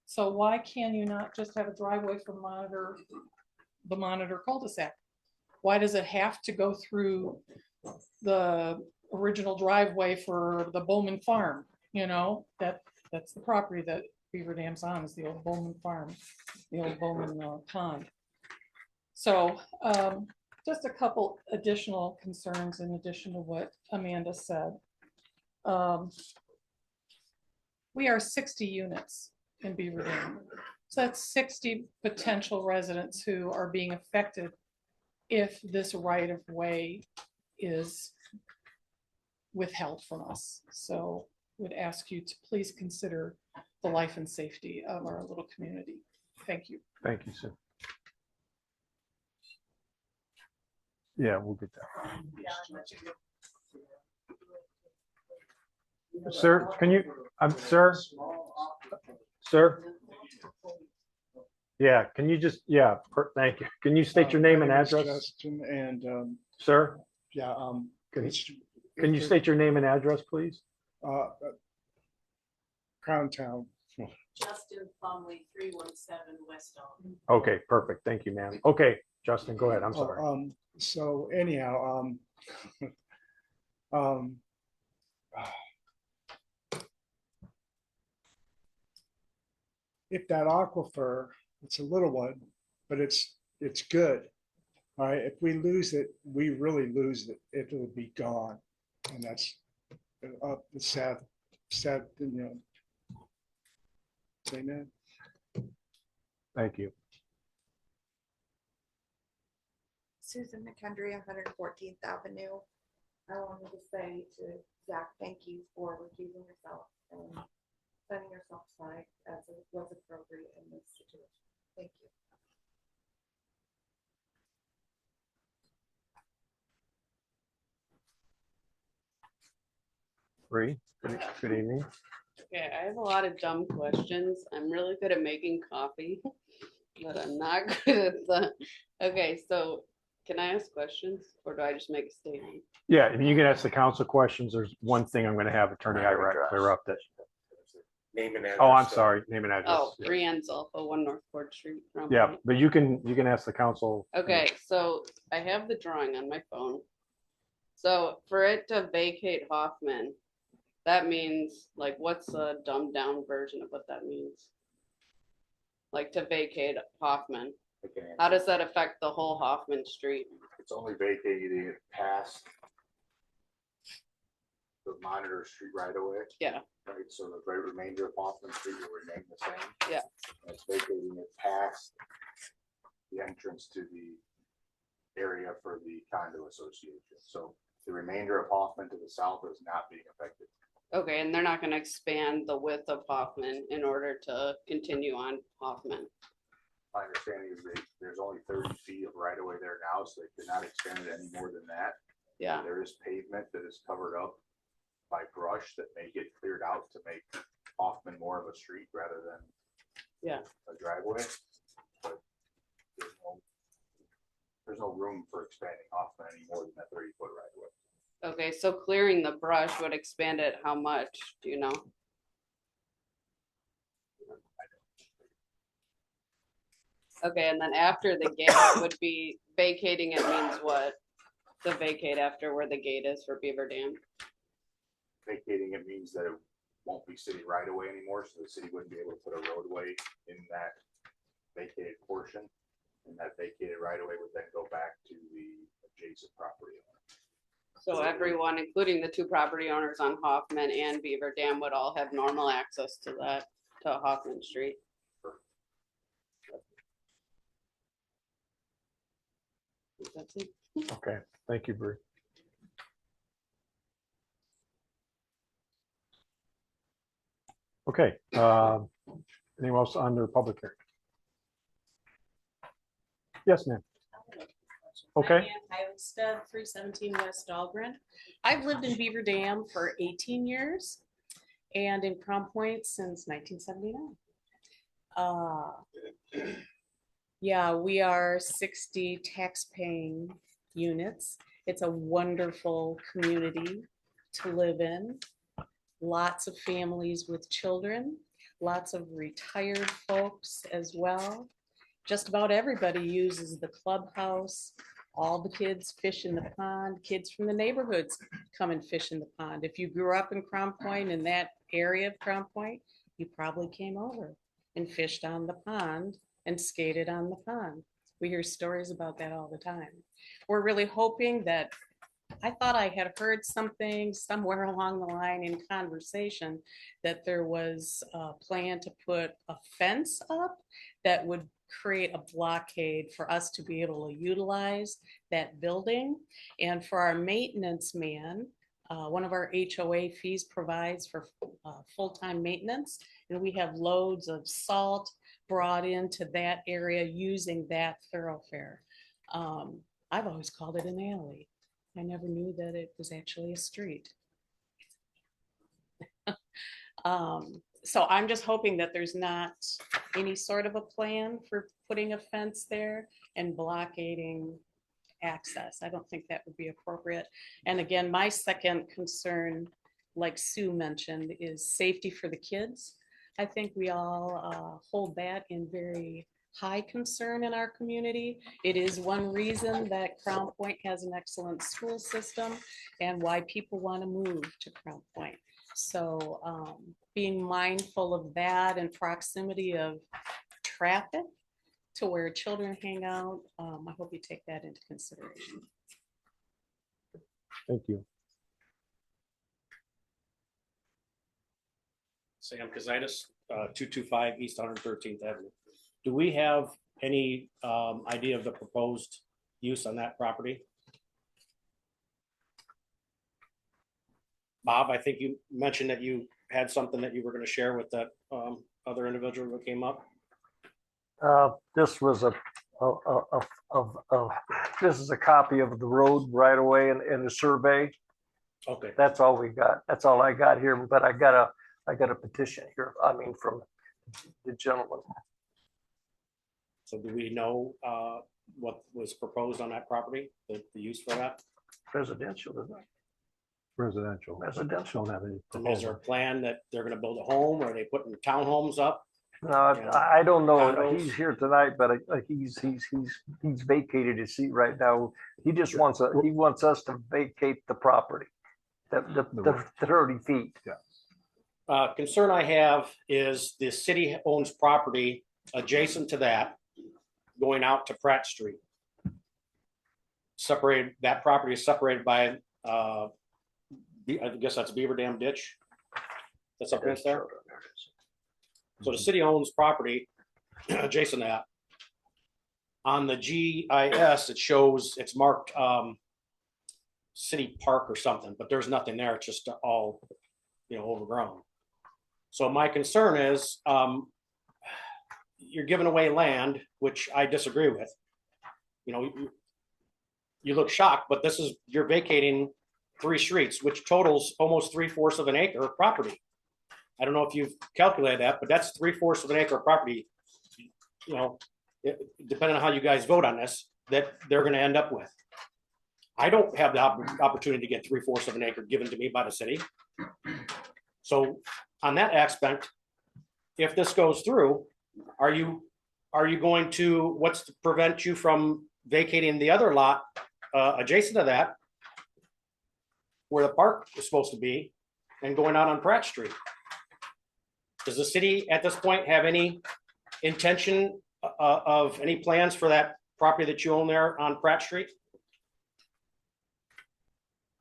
So why can you not just have a driveway from the Monitor cul-de-sac? Why does it have to go through the original driveway for the Bowman Farm? That's the property that Beaver Dam's on, is the old Bowman Farm, the old Bowman pond. So just a couple additional concerns in addition to what Amanda said. We are 60 units in Beaver Dam. So that's 60 potential residents who are being affected if this right of way is withheld from us. So would ask you to please consider the life and safety of our little community. Thank you. Thank you, Sue. Yeah, we'll get that. Sir, can you, sir? Yeah, can you just, thank you. Can you state your name and address? Justin and, Sir? yeah, Can you state your name and address, please? Crown Town. Justin Plumley, 317 West Dahlgren. Okay, perfect. Thank you, ma'am. Okay, Justin, go ahead. I'm sorry. So anyhow, if that aquifer, it's a little one, but it's good. All right, if we lose it, we really lose it. It will be gone, and that's the sad, say that. Thank you. Susan McKendry, 114th Avenue. I wanted to say to Zach, thank you for recusing yourself and setting yourself aside as it was appropriate in this situation. Thank you. Bree, good evening. Okay, I have a lot of dumb questions. I'm really good at making coffee, but I'm not good at the, okay, so can I ask questions or do I just make a statement? Yeah, and you can ask the council questions. There's one thing I'm going to have Attorney Ira clear up that. Name and address. Oh, I'm sorry. Name and address. Oh, Brienne Zolfo, 1 North Court Street. Crown Yeah, Point. but you can ask the council. Okay, so I have the drawing on my phone. So for it to vacate Hoffman, that means, like, what's a dumbed down version of what that means? Like to vacate Hoffman, how does that affect the whole Hoffman Street? It's only vacating it past the Monitor Street right away. Yeah. Right, so the great remainder of Hoffman Street will remain the same. Yeah. And it's vacating it past the entrance to the area for the condo association. So the remainder of Hoffman to the south is not being affected. Okay, and they're not gonna expand the width of Hoffman in order to continue on Hoffman. My understanding is there's only 30 feet of right of way there now, so they cannot expand it any more than that. Yeah. There is pavement that is covered up by brush that may get cleared out to make Hoffman more of a street rather than Yeah. a driveway. But there's no room for expanding Hoffman any more than that 30-foot right of way. Okay, so clearing the brush would expand it how much, do you know? Okay, and then after the gate would be vacating it means what? The vacate after where the gate is for Beaver Dam? Vacating it means that it won't be city right away anymore, so the city wouldn't be able to put a roadway in that vacated portion. And that vacated right away would then go back to the adjacent property owner. So everyone, including the 2 property owners on Hoffman and Beaver Dam, would all have normal access to that, to Hoffman Street. That's it. Okay, thank you, Bree. Okay, anyone else under public hearing? Yes, ma'am. Okay. Hysta, 317 West Dahlgren. I've lived in Beaver Dam for 18 years and in Crown Point since 1979. Yeah, we are 60 tax-paying units. It's a wonderful community to live in. Lots of families with children, lots of retired folks as well. Just about everybody uses the clubhouse. All the kids fish in the pond. Kids from the neighborhoods come and fish in the pond. If you grew up in Crown Point, in that area of Crown Point, you probably came over and fished on the pond and skated on the pond. We hear stories about that all the time. We're really hoping that, I thought I had heard something somewhere along the line in conversation that there was a plan to put a fence up that would create a blockade for us to be able to utilize that building. And for our maintenance man, one of our HOA fees provides for full-time maintenance, and we have loads of salt brought into that area using that thoroughfare. I've always called it an alley. I never knew that it was actually a street. So I'm just hoping that there's not any sort of a plan for putting a fence there and blockading access. I don't think that would be appropriate. And again, my second concern, like Sue mentioned, is safety for the kids. I think we all hold that in very high concern in our community. It is one reason that Crown Point has an excellent school system and why people want to move to Crown Point. So being mindful of that and proximity of traffic to where children hang out, I hope you take that into consideration. Thank you. Sam Kazitis, 225 East 113th Avenue. Do we have any idea of the proposed use on that property? Bob, I think you mentioned that you had something that you were going to share with that other individual who came up. This was this is a copy of the road right away in the survey. Okay. That's all we got. That's all I got here, but I got I got a petition here, I mean, from the gentleman. So do we know what was proposed on that property, the use for that? Residential, isn't it? Residential. Residential. Don't have any And is there a proposal. plan that they're gonna build a home, or are they putting townhomes up? No, I don't know. Condos. He's here tonight, but he's vacated his seat right now. He just wants he wants us to vacate the property, the 30 feet. Yeah. Concern I have is the city owns property adjacent to that, going out to Pratt Street. Separated, that property is separated by, I guess that's Beaver Dam Ditch. That's up there. So the city owns property adjacent to that. On the GIS, it shows, it's marked City Park or something, but there's nothing there. It's just all, overgrown. So my concern is, you're giving away land, which I disagree with. You look shocked, but you're vacating 3 streets, which totals almost 3/4 of an acre of property. I don't know if you've calculated that, but that's 3/4 of an acre of property, depending on how you guys vote on this, that they're gonna end up with. I don't have the opportunity to get 3/4 of an acre given to me by the city. So on that aspect, if this goes through, are you going to, what's to prevent you from vacating the other lot adjacent to that, where the park is supposed to be, and going out on Pratt Street? Does the city at this point have any intention of any plans for that property that you own there on Pratt Street?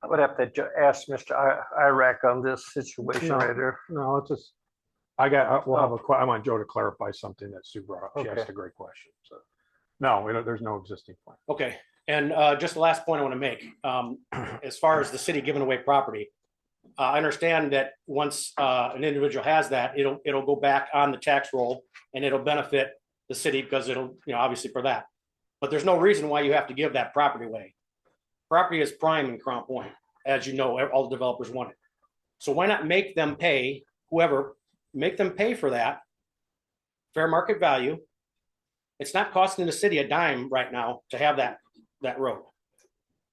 I would have to ask Mr. Iraq on this situation No. right there. No, it's just, I want Joe to clarify something that Sue brought up. She asked Okay. a great question, so. No, there's no existing plan. Okay, and just the last point I want to make, as far as the city giving away property, I understand that once an individual has that, it'll go back on the tax roll and it'll benefit the city because it'll, obviously for that. But there's no reason why you have to give that property away. Property is prime in Crown Point, as you know, all the developers want it. So why not make them pay, make them pay for that fair market value? It's not costing the city a dime right now to have that road.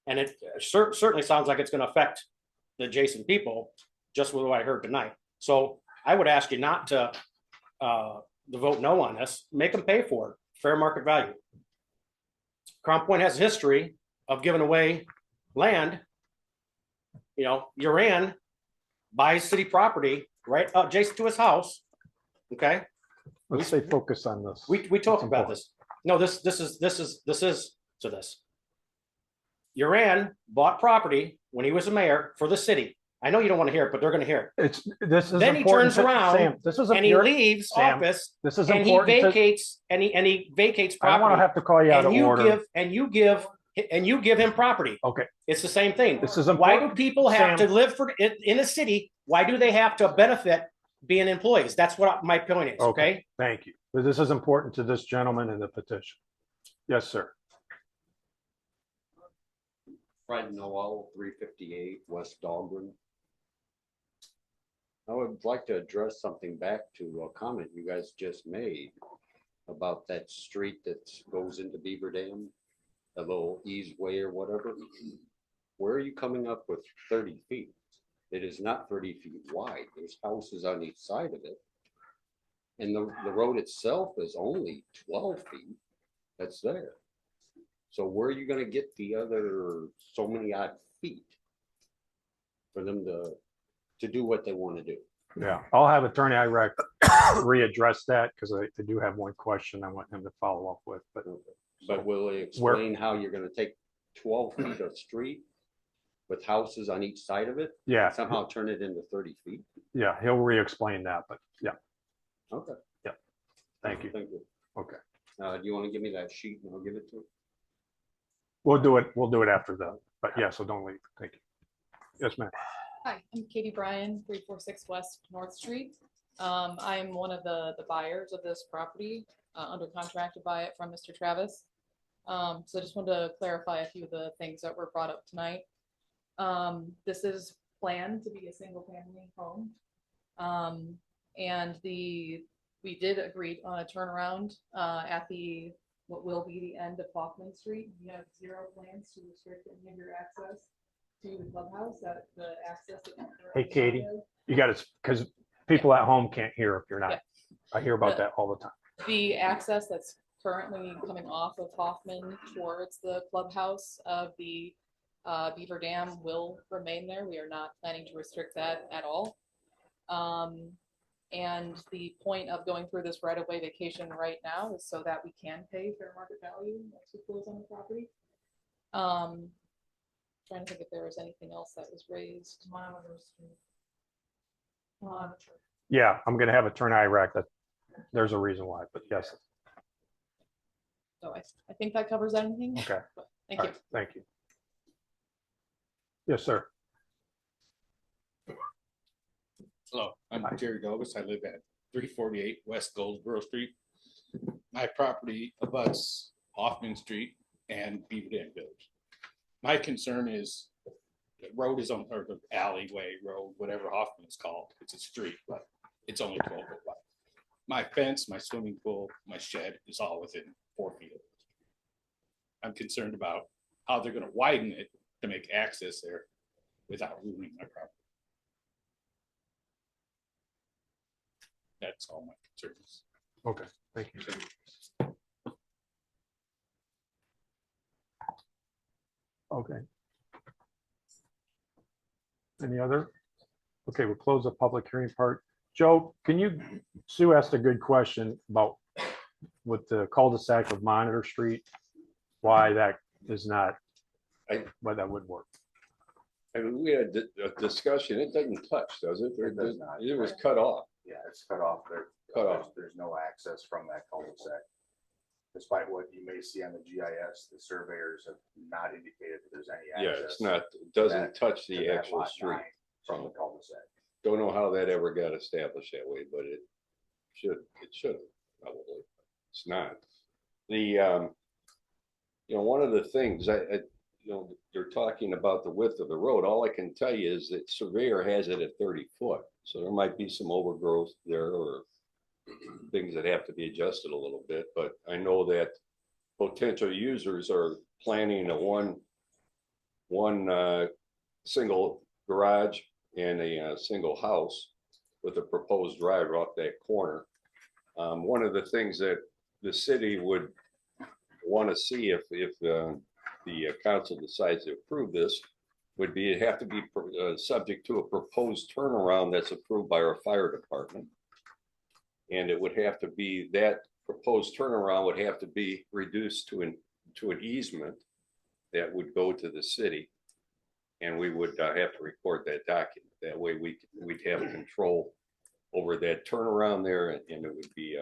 And it certainly sounds like it's going to affect the adjacent people, just with what I heard tonight. So I would ask you not to vote no on this. Make them pay for it, fair market value. Crown Point has a history of giving away land. Uran buys city property right adjacent to his house. Okay. Let's stay focused on this. We talked about this. No, this is to this. Uran bought property when he was a mayor for the city. I know you don't want to hear it, but they're going to hear it. Then he turns around and he leaves office and he vacates and he vacates property. I don't want to have to call you out of order. And you give him property. Okay. It's the same thing. This is Why important. do people have Sam. to live in a city? Why do they have to benefit being employees? That's what my point is. Okay. Thank you. But this is important to this gentleman in the petition. Yes, sir. Fred Noel, 358 West Dahlgren. I would like to address something back to a comment you guys just made about that street that goes into Beaver Dam, a little easeway or whatever. Where are you coming up with 30 feet? It is not 30 feet wide. There's houses on each side of it. And the road itself is only 12 feet. That's there. So where are you going to get the other so many odd feet for them to do what they want to do? Yeah, I'll have Attorney Iraq readdress that because I do have one question I want him to follow up with. But will they explain how you're going to take 12 feet of street with houses on each side of it? Yeah. And somehow turn it into 30 feet? Yeah, he'll re-explain that, but yeah. Okay. Yeah. Thank you. Thank you. Okay. Do you want to give me that sheet and I'll give it to him? We'll do it after that, but yeah, so don't leave. Thank you. Yes, ma'am. Hi, I'm Katie Bryan, 346 West North Street. I'm one of the buyers of this property, under contract to buy it from Mr. Travis. So I just wanted to clarify a few of the things that were brought up tonight. This is planned to be a single family home. And we did agree on a turnaround at what will be the end of Hoffman Street. We have zero plans to restrict any of your access to the clubhouse, that the access. Hey, Katie, you got to, because people at home can't hear if you're not. Yeah. I hear about that all the time. The access that's currently coming off of Hoffman towards the clubhouse of the Beaver Dam will remain there. We are not planning to restrict that at all. And the point of going through this right-of-way vacation right now is so that we can pay fair market value once we close on the property. Trying to think if there was anything else that was raised. Yeah, I'm going to have a turn IRAC. That there's a reason why, but yes. So I think that covers everything. Okay. Thank All you. right, thank you. Yes, sir. Hello, I'm Jerry Gobus. I live at 348 West Goldsboro Street. My property abuts Hoffman Street and Beaver Dam Village. My concern is the road is on, or the alleyway road, whatever Hoffman is called. It's a street, but it's only 12 foot wide. My fence, my swimming pool, my shed is all within 4 feet of it. I'm concerned about how they're going to widen it to make access there without ruining my property. That's all my concerns. Okay, thank you. Okay. Any other? Okay, we'll close the public hearing part. Joe, Sue asked a good question about with the cul-de-sac of Monitor Street, why that is not, why that would work. I mean, we had a discussion. It doesn't touch, does it? It was cut off. Yeah, it's cut off there. Cut off. There's no access from that cul-de-sac. Despite what you may see on the GIS, the surveyors have not indicated that there's any access. Yeah, it's not, it doesn't touch to the that actual lot street. 9 From the cul-de-sac. Don't know how that ever got established that way, but it should have probably. It's not. One of the things they're talking about the width of the road. All I can tell you is that surveyor has it at 30 foot. So there might be some overgrowth there or things that have to be adjusted a little bit, but I know that potential users are planning a one single garage and a single house with a proposed drive off that corner. One of the things that the city would want to see if the council decides to approve this would be, it have to be subject to a proposed turnaround that's approved by our fire department. And it would have to be, that proposed turnaround would have to be reduced to an easement that would go to the city. And we would have to record that document. That way we'd have control over that turnaround there, and it would be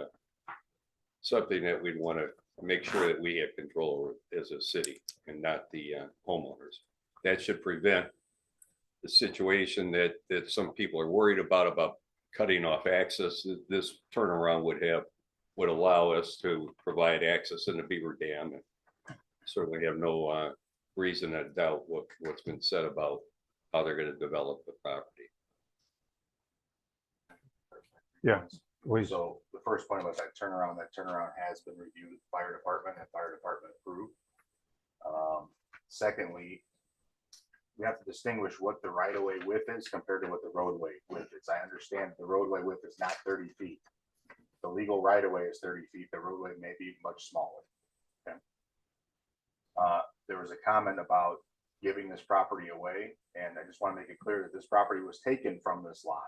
something that we'd want to make sure that we have control over as a city and not the homeowners. That should prevent the situation that some people are worried about cutting off access. This turnaround would allow us to provide access in the Beaver Dam, and certainly have no reason to doubt what's been said about how they're going to develop the property. Yeah. So the first point about that turnaround has been reviewed with the fire department and fire department approved. Secondly, we have to distinguish what the right of way width is compared to what the roadway width is. I understand the roadway width is not 30 feet. The legal right of way is 30 feet. The roadway may be much smaller. Okay. There was a comment about giving this property away, and I just want to make it clear that this property was taken from this lot.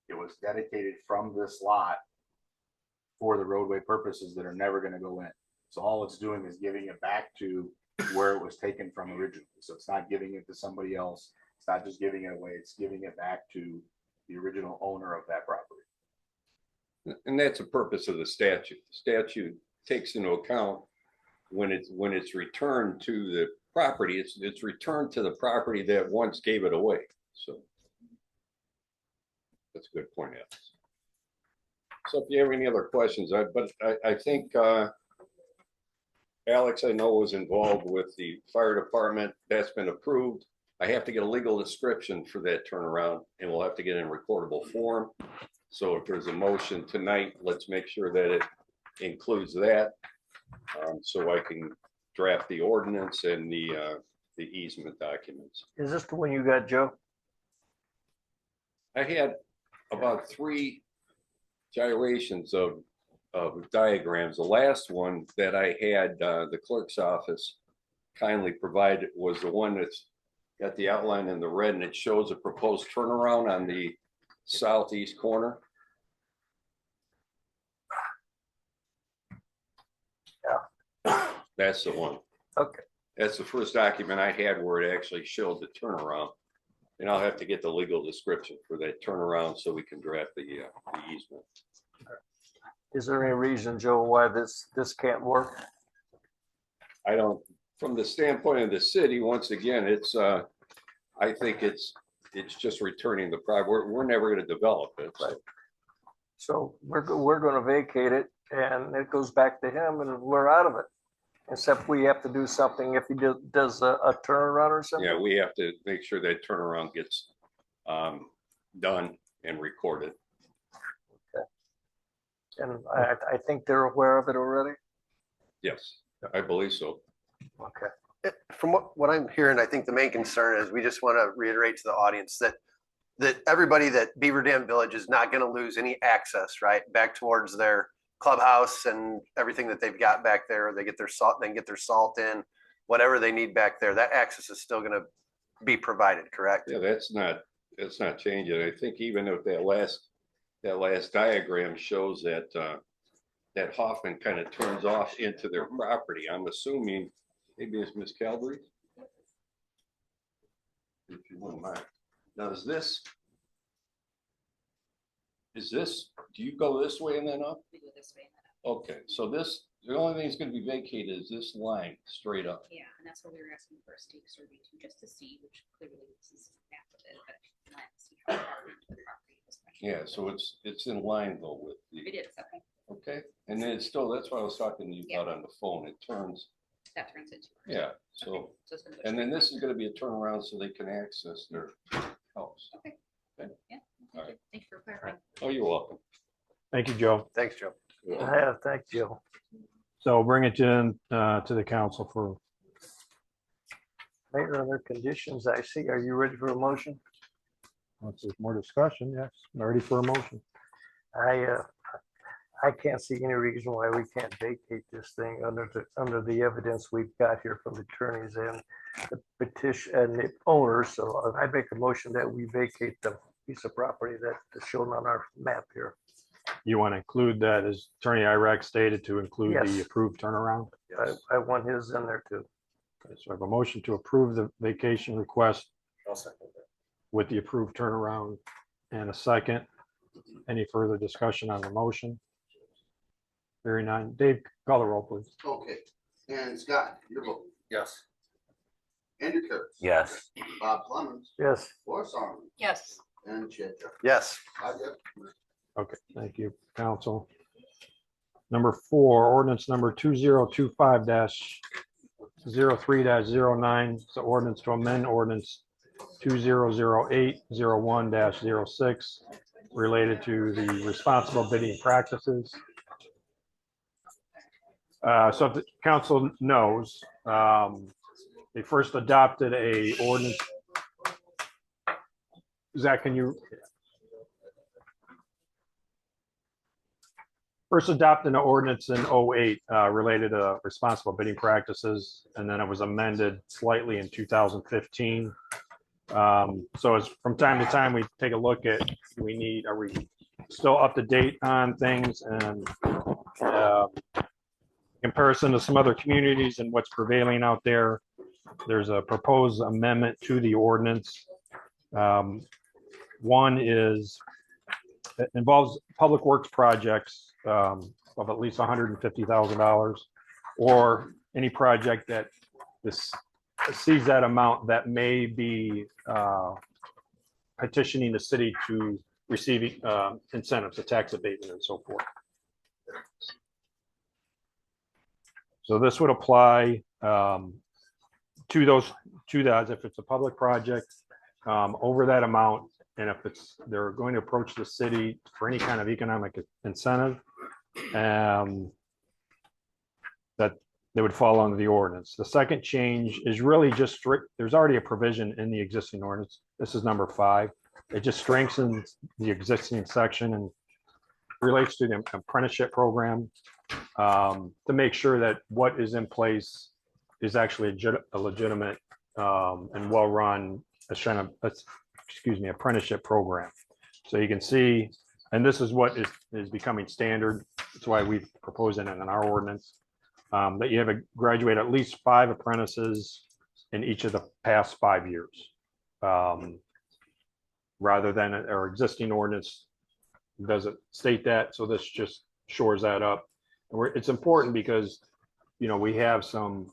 It was dedicated from this lot for the roadway purposes that are never going to go in. So all it's doing is giving it back to where it was taken from originally. So it's not giving it to somebody else. It's not just giving it away. It's giving it back to the original owner of that property. And that's the purpose of the statute. The statute takes into account when it's returned to the property, it's returned to the property that once gave it away. So that's a good point, Alex. So if you have any other questions, I think Alex, I know, was involved with the fire department. That's been approved. I have to get a legal description for that turnaround, and we'll have to get in recordable form. So if there's a motion tonight, let's make sure that it includes that. So I can draft the ordinance and the easement documents. Is this the one you got, Joe? I had about 3 gyrations of diagrams. The last one that I had, the clerk's office kindly provided was the one that's got the outline in the red, and it shows a proposed turnaround on the southeast corner. Yeah. That's the one. Okay. That's the first document I had where it actually showed the turnaround. And I'll have to get the legal description for that turnaround so we can draft the easement. Is there any reason, Joe, why this can't work? I don't, from the standpoint of the city, once again, it's, I think it's just returning the pride. We're never going to develop it. Right. So we're going to vacate it, and it goes back to him, and we're out of it. Except we have to do something if he does a turnaround or something. Yeah, we have to make sure that turnaround gets done and recorded. Okay. And I think they're aware of it already. Yes, I believe so. Okay. From what I'm hearing, I think the main concern is we just want to reiterate to the audience that everybody that Beaver Dam Village is not going to lose any access, right, back towards their clubhouse and everything that they've got back there. They get their salt, they can get their salt in, whatever they need back there. That access is still going to be provided, correct? Yeah, that's not changing. I think even if that last diagram shows that that Hoffman kind of turns off into their property. I'm assuming maybe it's Miss Calvary. If you wouldn't mind. Now do you go this way and then up? We go this way and then up. Okay, so the only thing that's going to be vacated is this line straight up. Yeah, and that's what we were asking for a stake survey too, just to see, which clearly this is half of it, but we wanted to see how far into the property it was. Yeah, so it's in line though with the. It is, okay. Okay, and then it's still, that's what I was talking to you about on the phone. It turns. That turns into. Yeah, so, So it's gonna go and then straight this is gonna be a turnaround so they can access their house. Okay. Okay. Yeah. All right. Thank you for clarifying. Oh, you're welcome. Thank you, Joe. Thanks, Joe. Yeah, thanks, Joe. So bring it in to the council for, Mayor, other conditions I see. Are you ready for a motion? once there's more discussion, yes, I'm ready for a motion. I can't see any reason why we can't vacate this thing under the evidence we've got here from the attorneys and the petition and the owners. So I make a motion that we vacate the piece of property that is shown on our map here. You want to include that, as Attorney Iraq stated, to include the Yes. approved turnaround? I want his in there too. Okay, so I have a motion to approve the vacation request I'll second that. with the approved turnaround and a second. Any further discussion on the motion? Hearing none. Dave, call the roll, please. Okay, and Scott, your vote. Yes. Andrew Kurtz. Yes. Bob Clemens. Yes. Laura Sarman. Yes. And Chad Jeffries. Yes. Okay, thank you, council. Number 4, ordinance number 2025-03-09. It's the ordinance to amend ordinance 2008-01-06 related to the responsible bidding practices. So if the council knows, they first adopted a ordinance. Zach, can you? First adopted an ordinance in 08 related to responsible bidding practices, and then it was amended slightly in 2015. So as from time to time, we take a look at, are we still up to date on things, and comparison to some other communities and what's prevailing out there. There's a proposed amendment to the ordinance. One is, it involves public works projects of at least $150,000, or any project that exceeds that amount that may be petitioning the city to receive incentives, a tax abatement, and so forth. So this would apply to that, if it's a public project, over that amount, and if they're going to approach the city for any kind of economic incentive, that they would fall under the ordinance. The second change is really just strict. There's already a provision in the existing ordinance. This is number 5. It just strengthens the existing section and relates to the apprenticeship program, to make sure that what is in place is actually a legitimate and well-run apprenticeship program. So you can see, and this is what is becoming standard. That's why we've proposed it in our ordinance, that you have a graduate at least 5 apprentices in each of the past 5 years, rather than our existing ordinance doesn't state that. So this just shores that up. It's important because, we have some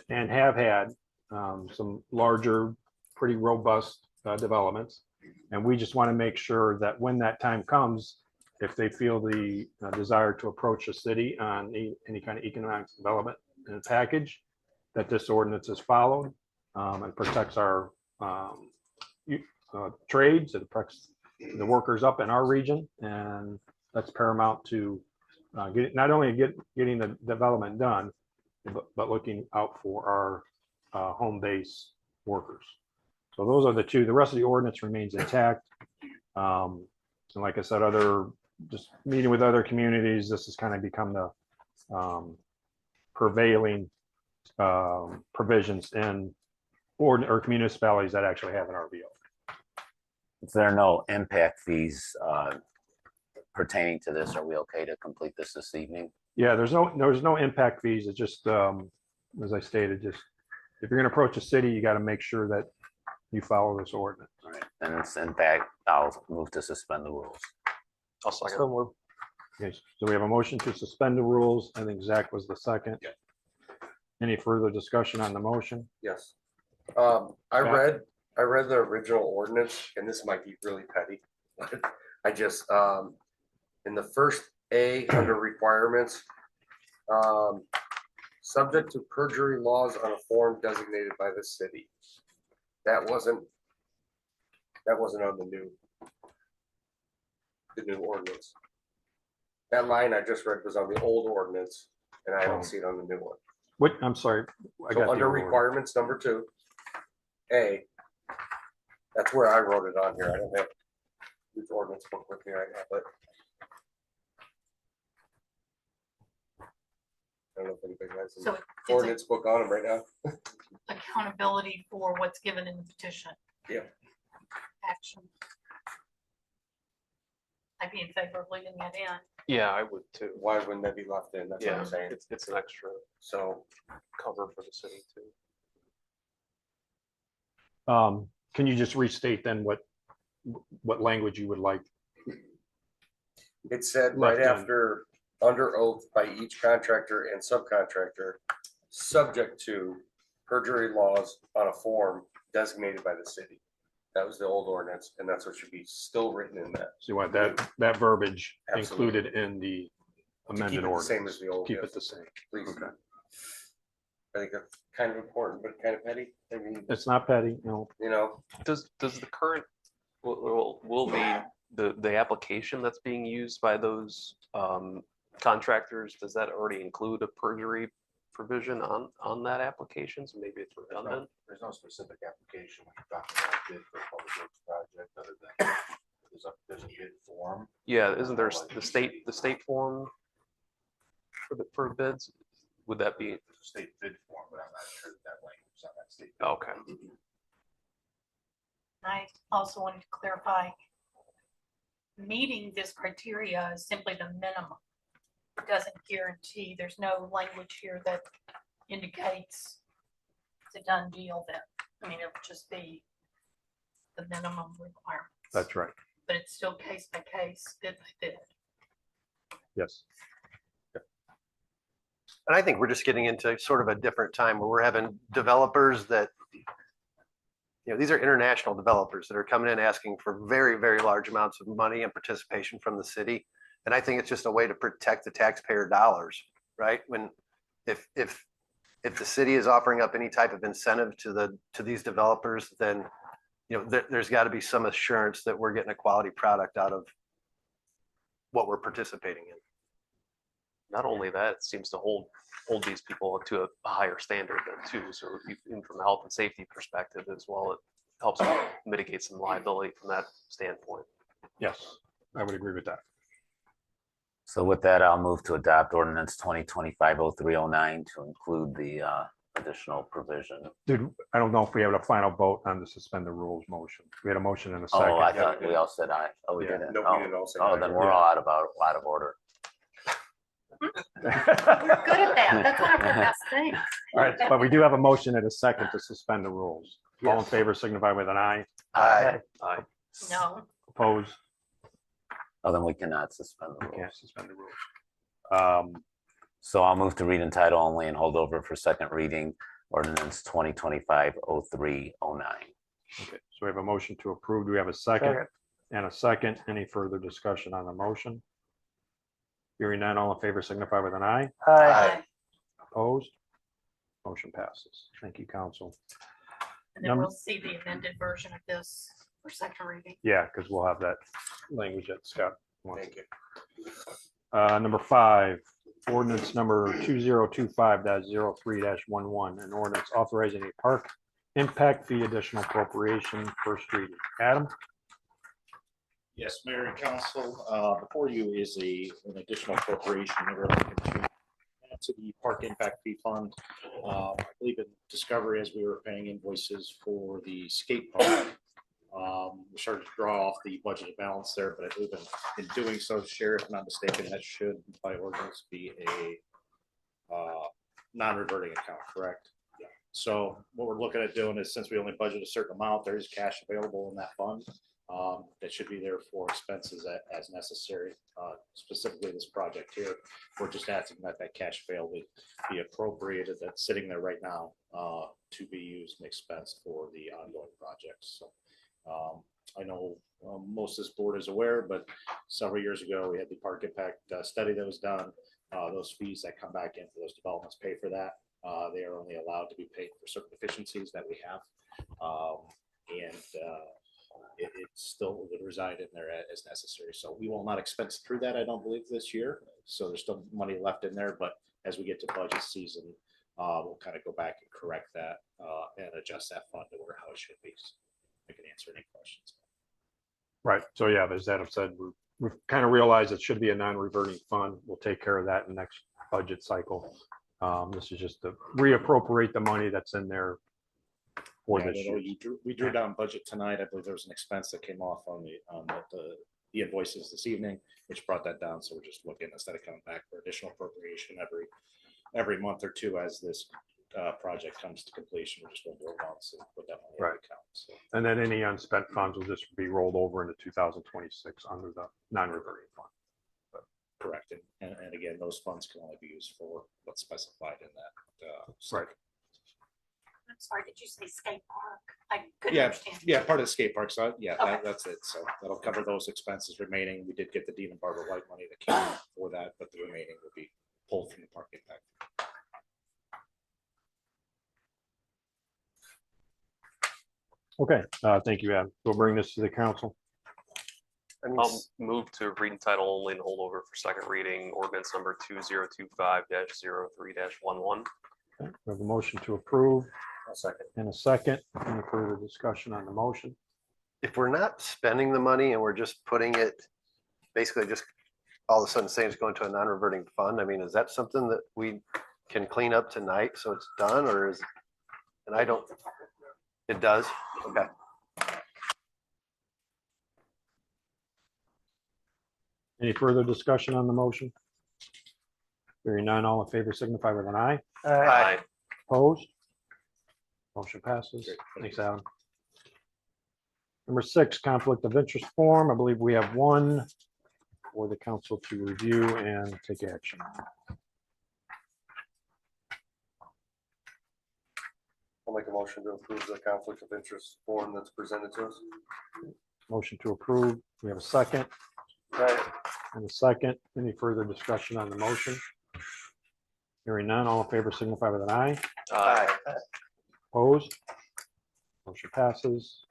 and have had some larger, pretty robust developments. And we just want to make sure that when that time comes, if they feel the desire to approach the city on any kind of economic development package, that this ordinance is followed and protects our trades, it protects the workers up in our region, and that's paramount to not only getting the development done, but looking out for our home base workers. So those are the two. The rest of the ordinance remains intact. And like I said, just meeting with other communities, this has kind of become the prevailing provisions in or municipalities that actually have an RVO. If there are no impact fees pertaining to this, are we okay to complete this evening? Yeah, there's no impact fees. It's just, as I stated, just if you're going to approach a city, you got to make sure that you follow this ordinance. All right, then it's in fact, I'll move to suspend the rules. I'll second. Okay, so we have a motion to suspend the rules. I think Zach was the second. Yeah. Any further discussion on the motion? Yes. I read the original ordinance, and this might be really petty, but I just, in the first A under requirements, subject to perjury laws on a form designated by the city. That wasn't on the new ordinance. That line I just read was on the old ordinance, and I don't see it on the new one. What, I'm sorry. So under requirements number 2, A, that's where I wrote it on here. I don't have the ordinance book with me right now, but I don't know if anybody has So an it's ordinance book on them right now. accountability for what's given in the petition. Yeah. Action. I'd be in favor of leaving that in. Yeah, I would too. Why wouldn't that be left in? That's what I'm saying. It's an extra So cover for the city too. Can you just restate then what language you would like? it said right Left in. after, under oath by each contractor and subcontractor, subject to perjury laws on a form designated by the city. That was the old ordinance, and that's what should be still written in that. So you want that verbiage Absolutely. included in the To keep amended it the ordinance? same as the old. Keep yes. it the same. Please. Okay. I think that's kind of important, but kind of petty. I mean, It's not petty, no. Does the current will the application that's being used by those contractors, does that already include a perjury provision on that application? So maybe it's redundant. There's no specific application when you're talking about a bid for a public works project, other than there's a bid form. Yeah, isn't there the state form for bids? Would that be? There's a state bid form, but I'm not sure that language is on that state. Okay. I also wanted to clarify, meeting this criteria is simply the minimum. It doesn't guarantee, there's no language here that indicates it's a done deal then. I mean, it'll just be the minimum requirements. That's right. But it's still case by case, bid by bid. Yes. And I think we're just getting into sort of a different time where we're having developers that, these are international developers that are coming in asking for very, very large amounts of money and participation from the city. And I think it's just a way to protect the taxpayer dollars, right? If if the city is offering up any type of incentive to these developers, then, there's got to be some assurance that we're getting a quality product out of what we're participating in. Not only that, it seems to hold these people to a higher standard than too. So even from a health and safety perspective as well, it helps mitigate some liability from that standpoint. Yes, I would agree with that. So with that, I'll move to adopt ordinance 2025-0309 to include the additional provision. Dude, I don't know if we have a final vote on the suspend the rules motion. We had a motion and a second. Oh, I thought we all said aye. Oh, we Yeah. didn't. No, we Oh, didn't all say oh, aye. then we're all out of order. We're good at that. That's one of our best things. All right, but we do have a motion and a second to suspend the rules. All in Yes. favor signify with an aye. Aye. Aye. No. Opposed? Oh, then we cannot suspend the We rules. can't suspend the rules. So I'll move to read in title only and hold over for second reading ordinance 2025-0309. Okay, so we have a motion to approve. Do we have a second? And a second. Any further discussion on the motion? Hearing none, all in favor signify with an aye. Aye. Opposed? Motion passes. Thank you, council. And then we'll see the amended version of this for second reading. Yeah, because we'll have that language that Scott wants. Thank you. Number 5, ordinance number 2025-03-11, an ordinance authorizing a park impact fee additional appropriation, first reading. Adam? Yes, Mayor and Council, before you is an additional appropriation that we're looking to the Park Impact Fee Fund. I believe in Discovery, as we were paying invoices for the skate park, we started to draw off the budgeted balance there, but I believe in doing so, Sheriff, if I'm not mistaken, that should by ordinance be a non-reverting account, correct? Yeah. So what we're looking at doing is, since we only budget a certain amount, there is cash available in that fund. That should be there for expenses as necessary. Specifically this project here, we're just asking that cash available be appropriated, that's sitting there right now, to be used and expensed for the ongoing projects. So I know most of this board is aware, but several years ago, we had the Park Impact study that was done. Those fees that come back in for those developments pay for that. They are only allowed to be paid for certain efficiencies that we have. It still would reside in there as necessary. So we will not expense through that, I don't believe, this year. So there's still money left in there, but as we get to budget season, we'll kind of go back and correct that and adjust that fund to where how it should be. So I can answer any questions. Right, so yeah, as Adam said, we've kind of realized it should be a non-reverting fund. We'll take care of that in the next budget cycle. This is just to reappropriate the money that's in there for Yeah, this I know year. we drew down budget tonight. I believe there was an expense that came off on the invoices this evening, which brought that down. So we're just looking, instead of coming back for additional appropriation every month or two as this project comes to completion, we're just going to do it once and put that money in the account. So And then any unspent funds will just be rolled over into 2026 under the non-reverting fund. correct. And again, those funds can only be used for what's specified in that. Right. I'm sorry, did you say skate park? I couldn't Yeah, understand. yeah, part of the skate park. So yeah, Okay. that's it. So that'll cover those expenses remaining. We did get the Dean and Barbara White money that came in for that, but the remaining will be pulled from the park impact. Okay, thank you, Adam. We'll bring this to the council. I'll move to read in title only and hold over for second reading ordinance number 2025-03-11. Okay, we have a motion to approve. I'll second. In a second, any further discussion on the motion? If we're not spending the money and we're just putting it, basically just all of a sudden saying it's going to a non-reverting fund, I mean, is that something that we can clean up tonight so it's done, or is, and I don't, it does? Okay. Any further discussion on the motion? Hearing none, all in favor signify with an aye. Aye. Opposed? Motion passes. Thanks, Adam. Number 6, conflict of interest form. I believe we have one for the council to review and take action. I'll make a motion to approve the conflict of interest form that's presented to us. Motion to approve. We have a second. Right. And a second. Any further discussion on the motion? Hearing none, all in favor signify with an eye. Aye. Opposed? Motion passes.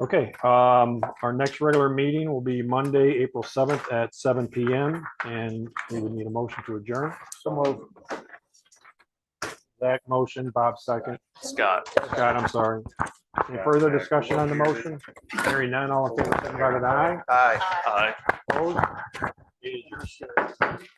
Okay, our next regular meeting will be Monday, April 7th at 7 PM, and we would need a motion to adjourn. So move. Zach motion, Bob second. Scott. Scott, I'm sorry. Any further discussion on the motion? Hearing none, all in favor signify with an eye. Aye. Aye. Opposed? Meeting adjourned.